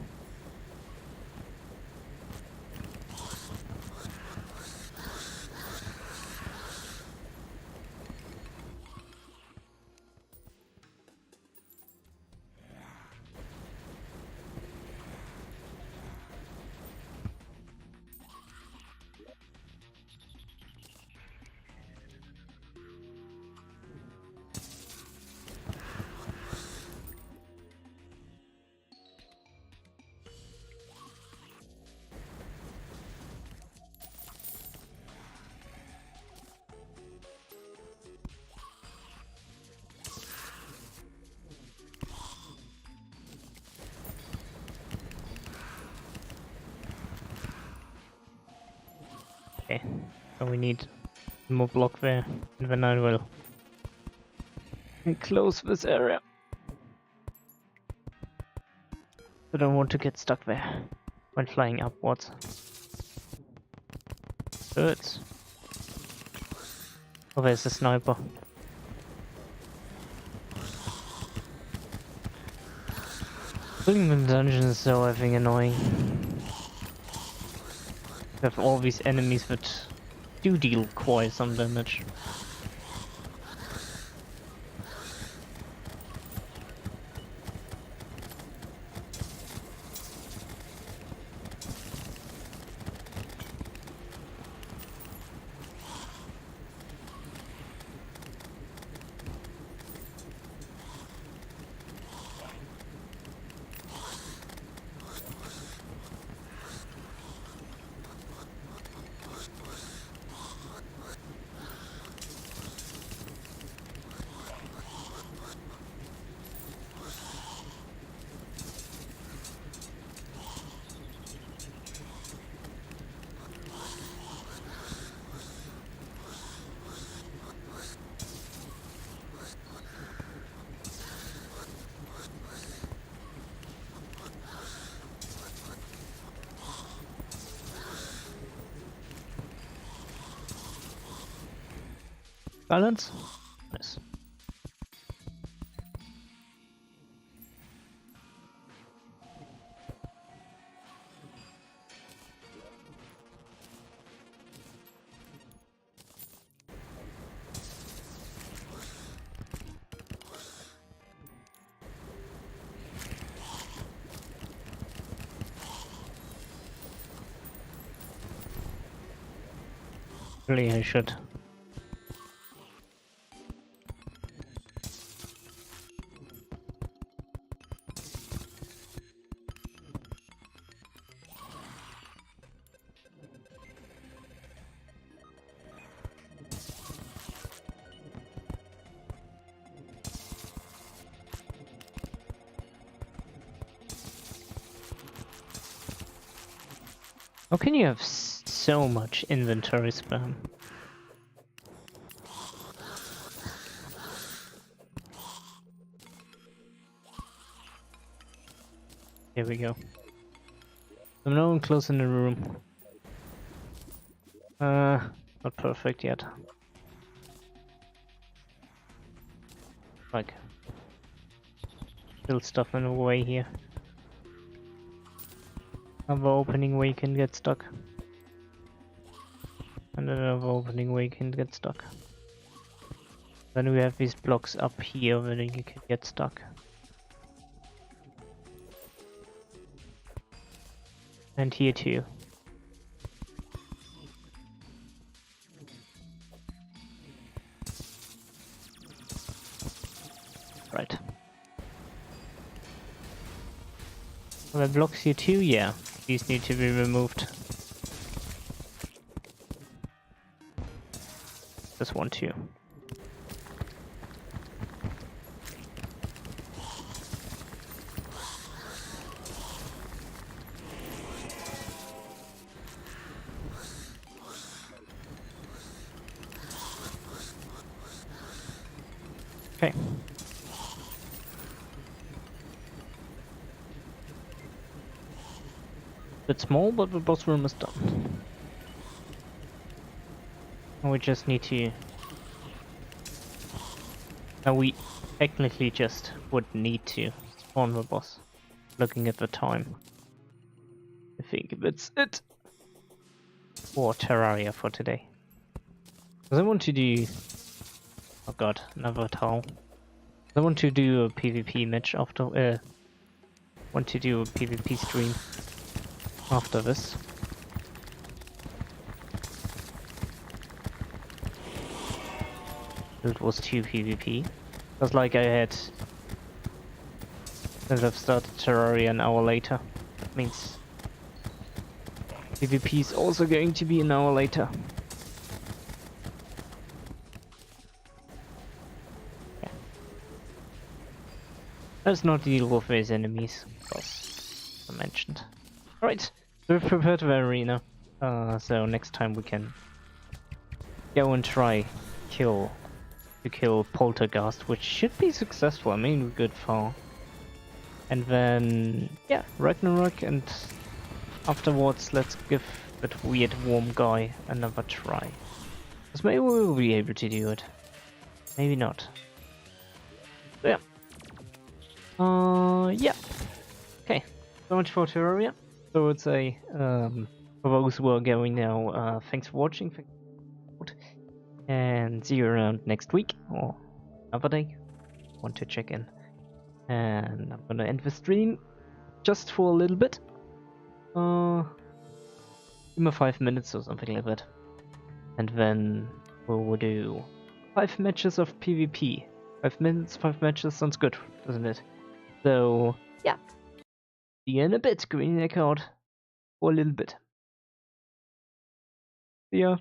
Okay, so we need more block there, and then I will close this area. I don't want to get stuck there when flying upwards. Good. Oh, there's a sniper. Building the dungeon is so effing annoying. We have all these enemies that do deal quite some damage. Balance? Nice. Really, I should. How can you have so much inventory spam? Here we go. I'm no one close in the room. Not perfect yet. Like, still stuff in the way here. Another opening where you can get stuck. And another opening where you can get stuck. Then we have these blocks up here where you can get stuck. And here too. Right. Are there blocks here too? Yeah. These need to be removed. This one too. Okay. Bit small, but the boss room is done. And we just need to... And we technically just would need to spawn the boss. Looking at the time. I think that's it. For Terraria for today. Because I want to do... Oh god, another towel. I want to do a PvP match after... want to do a PvP stream after this. It was 2 PvP. Because like I had... Since I've started Terraria an hour later. Means... PvP is also going to be an hour later. Yeah. Let's not deal with these enemies, because I mentioned. Alright, we've prepared the arena. So next time we can go and try to kill Poltergeist, which should be successful. I mean, we're good far. And then, yeah, Ragnarok, and afterwards let's give that weird worm guy another try. Because maybe we will be able to do it. Maybe not. So, yeah. Yeah. Okay. So much for Terraria. So it's a for those who are going now, thanks for watching. And see you around next week or another day. Want to check in. And I'm gonna end the stream just for a little bit. Give me 5 minutes or something like that. And then we'll do 5 matches of PvP. 5 minutes, 5 matches sounds good, doesn't it? So, yeah. See you in a bit, green neck out. For a little bit. See ya.